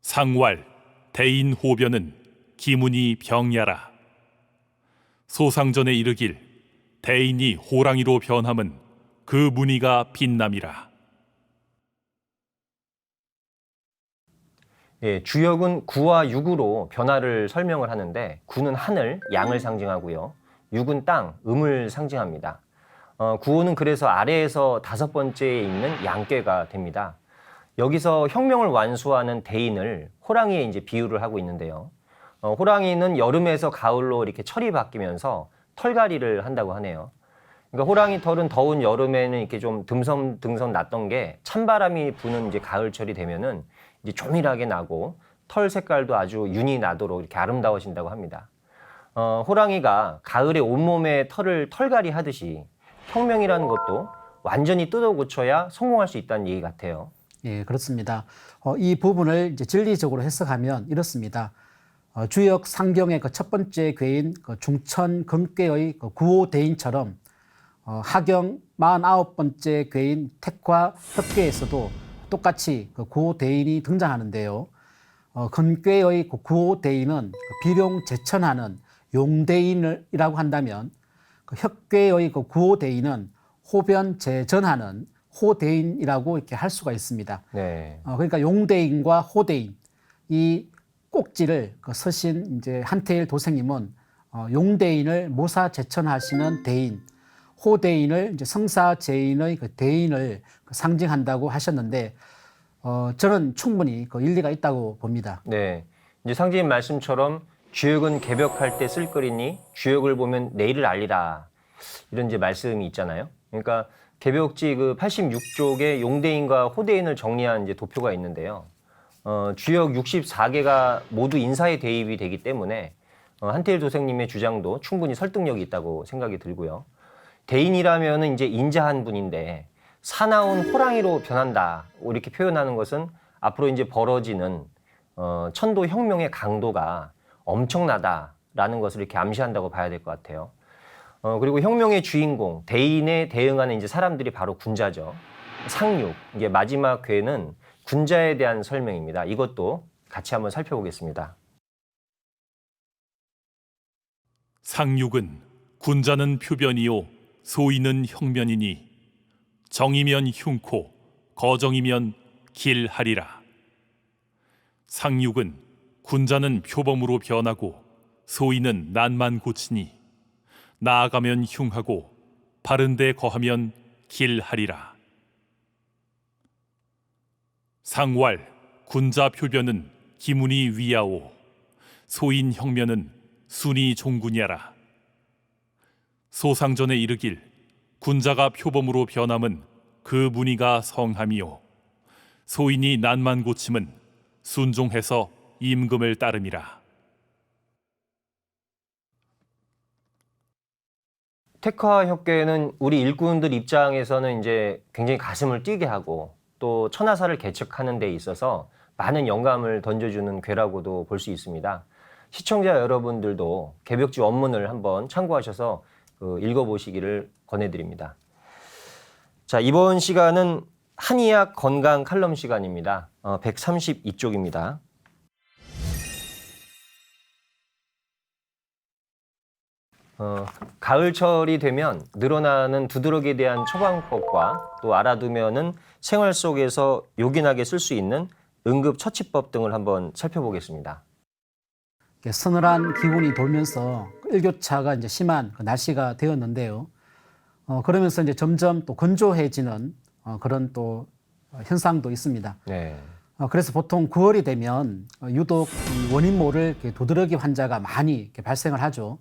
상왈 대인 호변은 기문이 병야라. 소상전에 이르길 대인이 호랑이로 변함은 그 무늬가 빛남이라. 예, 주역은 구와 육으로 변화를 설명을 하는데 구는 하늘, 양을 상징하고요. 육은 땅, 음을 상징합니다. 구호는 그래서 아래에서 5번째에 있는 양괴가 됩니다. 여기서 혁명을 완수하는 대인을 호랑이에 이제 비유를 하고 있는데요. 호랑이는 여름에서 가을로 이렇게 철이 바뀌면서 털갈이를 한다고 하네요. 그러니까 호랑이 털은 더운 여름에는 이렇게 좀 듬성듬성 났던 게 찬바람이 부는 이제 가을철이 되면은 이제 조밀하게 나고 털 색깔도 아주 윤이 나도록 이렇게 아름다워진다고 합니다. 호랑이가 가을에 온몸에 털을 털갈이 하듯이 혁명이라는 것도 완전히 뜯어 고쳐야 성공할 수 있다는 얘기 같아요. 예, 그렇습니다. 이 부분을 이제 진리적으로 해석하면 이렇습니다. 주역 상경의 그 첫 번째 괴인 그 중천 근괴의 그 구호대인처럼 하경 49번째 괴인 택화 혁괴에서도 똑같이 그 구호대인이 등장하는데요. 근괴의 그 구호대인은 비룡 제천하는 용대인이라고 한다면 그 혁괴의 그 구호대인은 호변 제전하는 호대인이라고 이렇게 할 수가 있습니다. 네. 그러니까 용대인과 호대인 이 꼭지를 그 서신 이제 한태일 도생님은 용대인을 모사제천하시는 대인, 호대인을 이제 성사제인의 그 대인을 상징한다고 하셨는데 저는 충분히 그 일리가 있다고 봅니다. 네. 이제 상제님 말씀처럼 주역은 개벽할 때 쓸 거리니 주역을 보면 내일을 알리라. 이런 이제 말씀이 있잖아요. 그러니까 개벽지 그 86쪽에 용대인과 호대인을 정리한 이제 도표가 있는데요. 주역 64개가 모두 인사에 대입이 되기 때문에 한태일 도생님의 주장도 충분히 설득력이 있다고 생각이 들고요. 대인이라면은 이제 인자한 분인데 사나운 호랑이로 변한다 이렇게 표현하는 것은 앞으로 이제 벌어지는 천도 혁명의 강도가 엄청나다라는 것을 이렇게 암시한다고 봐야 될 것 같아요. 그리고 혁명의 주인공 대인에 대응하는 이제 사람들이 바로 군자죠. 상육 이게 마지막 괴는 군자에 대한 설명입니다. 이것도 같이 한번 살펴보겠습니다. 상육은 군자는 표변이요 소인은 혁면이니 정이면 흉코 거정이면 길하리라. 상육은 군자는 표범으로 변하고 소인은 난만 고치니 나아가면 흉하고 바른데 거하면 길하리라. 상왈 군자 표변은 기문이 위야오 소인 혁면은 순이 종군이야라. 소상전에 이르길 군자가 표범으로 변함은 그 무늬가 성함이요 소인이 난만 고침은 순종해서 임금을 따름이라. 택화 혁괴는 우리 일꾼들 입장에서는 이제 굉장히 가슴을 뛰게 하고 또 천하사를 개척하는 데 있어서 많은 영감을 던져주는 괴라고도 볼 수 있습니다. 시청자 여러분들도 개벽지 원문을 한번 참고하셔서 읽어보시기를 권해드립니다. 자, 이번 시간은 한의학 건강 칼럼 시간입니다. 132쪽입니다. 가을철이 되면 늘어나는 두드러기에 대한 처방법과 또 알아두면은 생활 속에서 요긴하게 쓸 수 있는 응급처치법 등을 한번 살펴보겠습니다. 서늘한 기온이 돌면서 일교차가 이제 심한 그 날씨가 되었는데요. 그러면서 이제 점점 또 건조해지는 그런 또 현상도 있습니다. 네. 그래서 보통 9월이 되면 유독 이 원인 모를 이렇게 두드러기 환자가 많이 이렇게 발생을 하죠.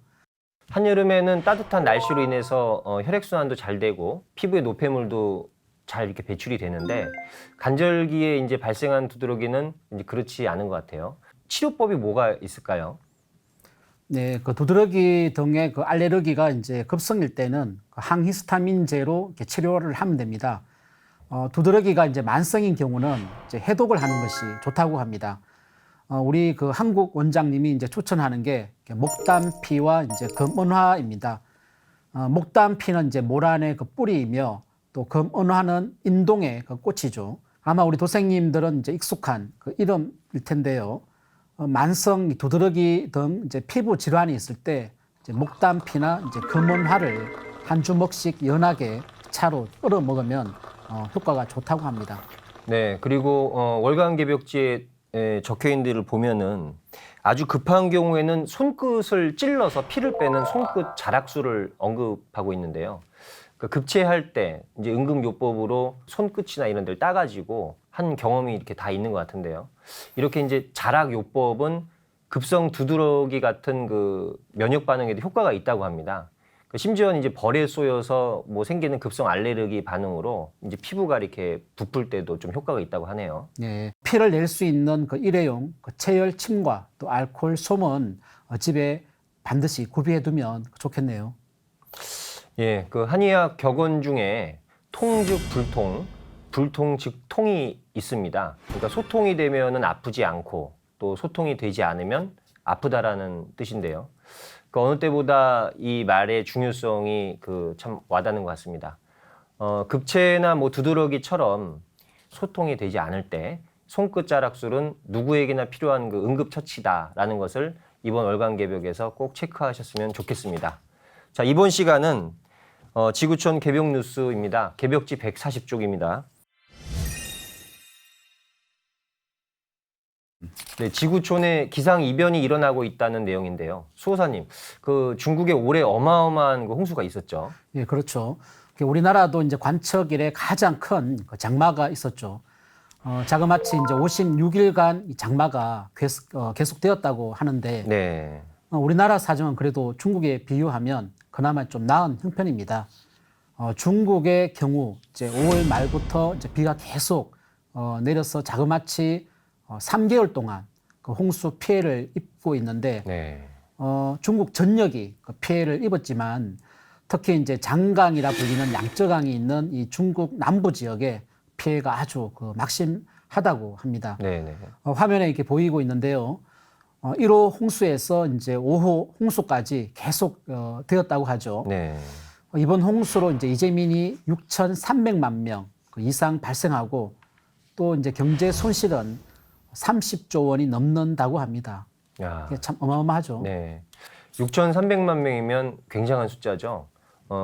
한여름에는 따뜻한 날씨로 인해서 혈액순환도 잘 되고 피부의 노폐물도 잘 이렇게 배출이 되는데 간절기에 이제 발생한 두드러기는 이제 그렇지 않은 것 같아요. 치료법이 뭐가 있을까요? 네, 그 두드러기 등의 그 알레르기가 이제 급성일 때는 그 항히스타민제로 이렇게 치료를 하면 됩니다. 두드러기가 이제 만성인 경우는 이제 해독을 하는 것이 좋다고 합니다. 우리 그 한국 원장님이 이제 추천하는 게 목담피와 이제 금은화입니다. 목담피는 이제 모란의 그 뿌리이며 또 금은화는 인동의 그 꽃이죠. 아마 우리 도생님들은 이제 익숙한 그 이름일 텐데요. 만성 두드러기 등 이제 피부 질환이 있을 때 이제 목담피나 이제 금은화를 한 주먹씩 연하게 차로 끓여 먹으면 효과가 좋다고 합니다. 네, 그리고 월간개벽지에 적혀있는 데를 보면은 아주 급한 경우에는 손끝을 찔러서 피를 빼는 손끝 자락술을 언급하고 있는데요. 그 급체할 때 이제 응급요법으로 손끝이나 이런 데를 따가지고 한 경험이 이렇게 다 있는 것 같은데요. 이렇게 이제 자락요법은 급성 두드러기 같은 그 면역 반응에도 효과가 있다고 합니다. 심지어는 이제 벌에 쏘여서 뭐 생기는 급성 알레르기 반응으로 이제 피부가 이렇게 부풀 때도 좀 효과가 있다고 하네요. 네, 피를 낼 수 있는 그 일회용 그 체열 침과 또 알코올 솜은 집에 반드시 구비해 두면 좋겠네요. 예, 그 한의학 격언 중에 통 즉 불통, 불통 즉 통이 있습니다. 그러니까 소통이 되면은 아프지 않고 또 소통이 되지 않으면 아프다라는 뜻인데요. 그 어느 때보다 이 말의 중요성이 그 참 와닿는 것 같습니다. 급체나 뭐 두드러기처럼 소통이 되지 않을 때 손끝 자락술은 누구에게나 필요한 그 응급처치다라는 것을 이번 월간개벽에서 꼭 체크하셨으면 좋겠습니다. 자, 이번 시간은 지구촌 개벽 뉴스입니다. 개벽지 140쪽입니다. 네, 지구촌에 기상 이변이 일어나고 있다는 내용인데요. 수호사님, 그 중국에 올해 어마어마한 그 홍수가 있었죠. 예, 그렇죠. 우리나라도 이제 관측 이래 가장 큰 그 장마가 있었죠. 자그마치 이제 56일간 이 장마가 계속되었다고 하는데, 네. 우리나라 사정은 그래도 중국에 비유하면 그나마 좀 나은 형편입니다. 중국의 경우 이제 5월 말부터 이제 비가 계속 내려서 자그마치 3개월 동안 그 홍수 피해를 입고 있는데, 네. 중국 전역이 그 피해를 입었지만 특히 이제 장강이라 불리는 양쯔강이 있는 이 중국 남부 지역에 피해가 아주 그 막심하다고 합니다. 네. 화면에 이렇게 보이고 있는데요. 1호 홍수에서 이제 5호 홍수까지 계속 되었다고 하죠. 네. 이번 홍수로 이제 이재민이 6,300만 명 이상 발생하고 또 이제 경제 손실은 30조 원이 넘는다고 합니다. 야. 이게 참 어마어마하죠. 네. 6,300만 명이면 굉장한 숫자죠.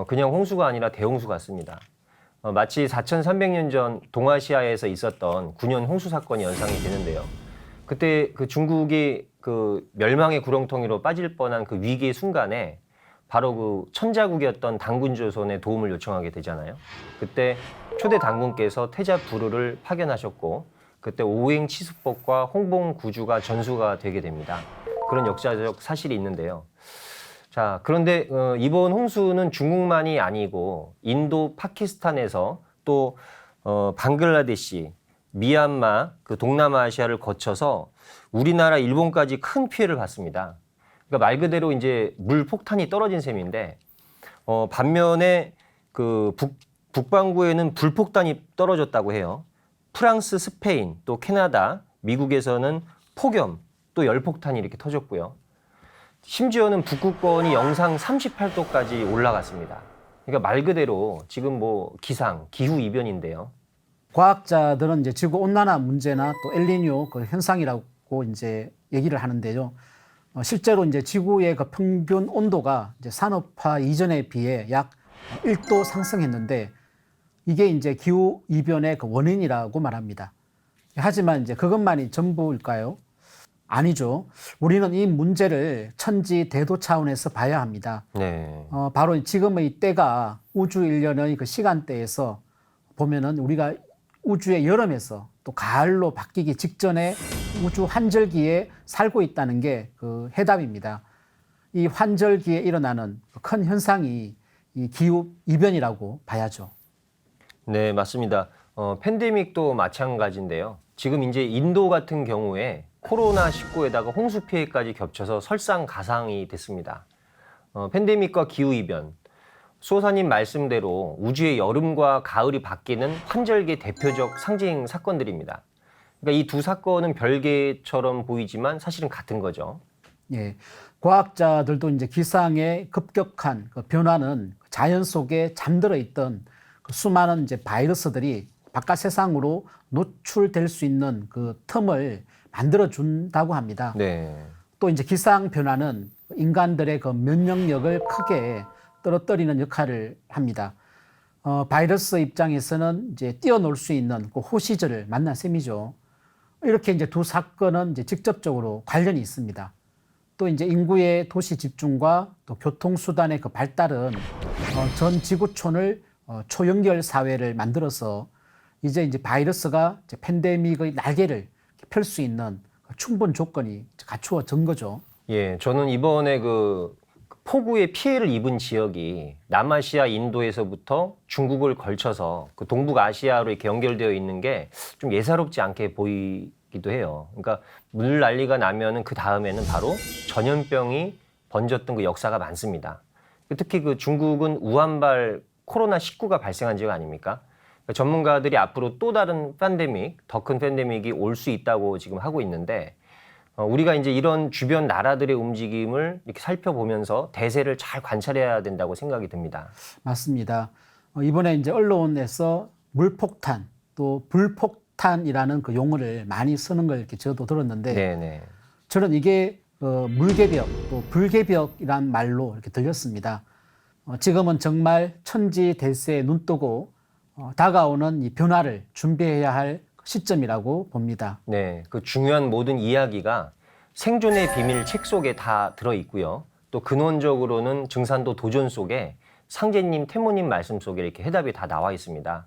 그냥 홍수가 아니라 대홍수 같습니다. 마치 4,300년 전 동아시아에서 있었던 9년 홍수 사건이 연상이 되는데요. 그때 그 중국이 그 멸망의 구렁텅이로 빠질 뻔한 그 위기의 순간에 바로 그 천자국이었던 당군조선의 도움을 요청하게 되잖아요. 그때 초대 당군께서 태자 부르를 파견하셨고 그때 오행치수법과 홍봉구주가 전수가 되게 됩니다. 그런 역사적 사실이 있는데요. 자, 그런데 이번 홍수는 중국만이 아니고 인도, 파키스탄에서 또 방글라데시, 미얀마, 그 동남아시아를 거쳐서 우리나라, 일본까지 큰 피해를 봤습니다. 그러니까 말 그대로 이제 물 폭탄이 떨어진 셈인데 반면에 그 북반구에는 불폭탄이 떨어졌다고 해요. 프랑스, 스페인, 또 캐나다, 미국에서는 폭염, 또 열폭탄이 이렇게 터졌고요. 심지어는 북극권이 영상 38도까지 올라갔습니다. 그러니까 말 그대로 지금 뭐 기상, 기후 이변인데요. 과학자들은 이제 지구 온난화 문제나 또 엘니뇨 그 현상이라고 이제 얘기를 하는데요. 실제로 이제 지구의 그 평균 온도가 이제 산업화 이전에 비해 약 1도 상승했는데 이게 이제 기후 이변의 그 원인이라고 말합니다. 하지만 이제 그것만이 전부일까요? 아니죠. 우리는 이 문제를 천지 대도 차원에서 봐야 합니다. 네. 바로 지금의 때가 우주 일년의 그 시간대에서 보면은 우리가 우주의 여름에서 또 가을로 바뀌기 직전에 우주 환절기에 살고 있다는 게 그 해답입니다. 이 환절기에 일어나는 큰 현상이 이 기후 이변이라고 봐야죠. 네, 맞습니다. 팬데믹도 마찬가지인데요. 지금 이제 인도 같은 경우에 코로나19에다가 홍수 피해까지 겹쳐서 설상가상이 됐습니다. 팬데믹과 기후이변, 수호사님 말씀대로 우주의 여름과 가을이 바뀌는 환절기의 대표적 상징 사건들입니다. 그러니까 이 두 사건은 별개처럼 보이지만 사실은 같은 거죠. 예, 과학자들도 이제 기상의 급격한 그 변화는 자연 속에 잠들어 있던 그 수많은 이제 바이러스들이 바깥 세상으로 노출될 수 있는 그 틈을 만들어 준다고 합니다. 네. 또 이제 기상 변화는 인간들의 그 면역력을 크게 떨어뜨리는 역할을 합니다. 바이러스 입장에서는 이제 뛰어놀 수 있는 그 호시절을 만난 셈이죠. 이렇게 이제 두 사건은 이제 직접적으로 관련이 있습니다. 또 이제 인구의 도시 집중과 또 교통수단의 그 발달은 전 지구촌을 초연결 사회를 만들어서 이제 바이러스가 이제 팬데믹의 날개를 펼 수 있는 충분 조건이 갖추어진 거죠. 예, 저는 이번에 그 폭우의 피해를 입은 지역이 남아시아 인도에서부터 중국을 걸쳐서 그 동북아시아로 이렇게 연결되어 있는 게 좀 예사롭지 않게 보이기도 해요. 그러니까 물 난리가 나면은 그 다음에는 바로 전염병이 번졌던 그 역사가 많습니다. 특히 그 중국은 우한발 코로나19가 발생한 지역 아닙니까? 그러니까 전문가들이 앞으로 또 다른 팬데믹, 더 큰 팬데믹이 올 수 있다고 지금 하고 있는데 우리가 이제 이런 주변 나라들의 움직임을 이렇게 살펴보면서 대세를 잘 관찰해야 된다고 생각이 듭니다. 맞습니다. 이번에 이제 언론에서 물폭탄 또 불폭탄이라는 그 용어를 많이 쓰는 걸 이렇게 저도 들었는데 네네. 저는 이게 물개벽 또 불개벽이란 말로 이렇게 들렸습니다. 지금은 정말 천지대세에 눈뜨고 다가오는 이 변화를 준비해야 할 시점이라고 봅니다. 네, 그 중요한 모든 이야기가 생존의 비밀 책 속에 다 들어있고요. 또 근원적으로는 증산도 도전 속에 상제님, 태모님 말씀 속에 이렇게 해답이 다 나와 있습니다.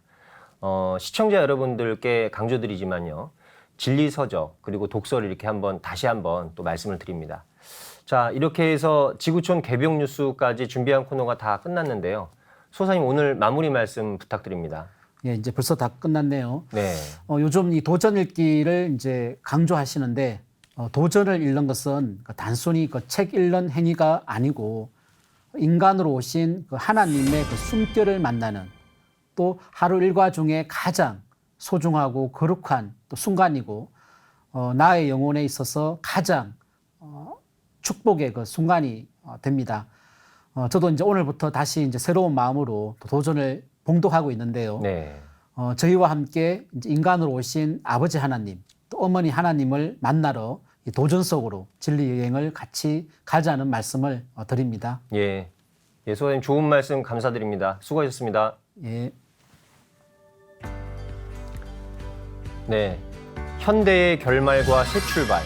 시청자 여러분들께 강조드리지만요. 진리서적 그리고 독서를 이렇게 다시 한번 또 말씀을 드립니다. 자, 이렇게 해서 지구촌 개벽 뉴스까지 준비한 코너가 다 끝났는데요. 소사님 오늘 마무리 말씀 부탁드립니다. 예, 이제 벌써 다 끝났네요. 네. 요즘 이 도전 읽기를 이제 강조하시는데 도전을 읽는 것은 단순히 그 책 읽는 행위가 아니고 인간으로 오신 그 하나님의 그 숨결을 만나는 또 하루 일과 중에 가장 소중하고 거룩한 또 순간이고 나의 영혼에 있어서 가장 축복의 그 순간이 됩니다. 저도 이제 오늘부터 다시 이제 새로운 마음으로 또 도전을 봉독하고 있는데요. 네. 저희와 함께 이제 인간으로 오신 아버지 하나님, 또 어머니 하나님을 만나러 이 도전 속으로 진리 여행을 같이 가자는 말씀을 드립니다. 예. 예, 소사님 좋은 말씀 감사드립니다. 수고하셨습니다. 예. 네. 현대의 결말과 새 출발,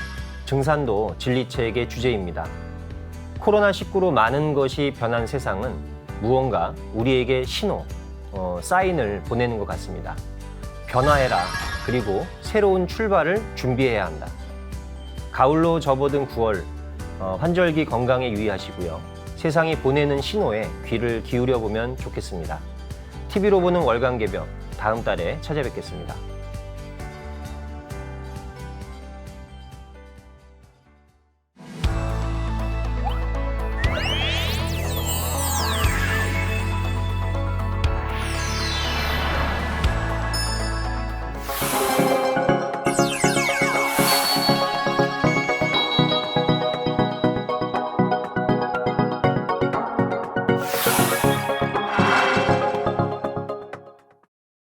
증산도 진리책의 주제입니다. 코로나19로 많은 것이 변한 세상은 무언가 우리에게 신호, 사인을 보내는 것 같습니다. 변화해라. 그리고 새로운 출발을 준비해야 한다. 가을로 접어든 9월, 환절기 건강에 유의하시고요. 세상이 보내는 신호에 귀를 기울여 보면 좋겠습니다. TV로 보는 월간 개벽, 다음 달에 찾아뵙겠습니다.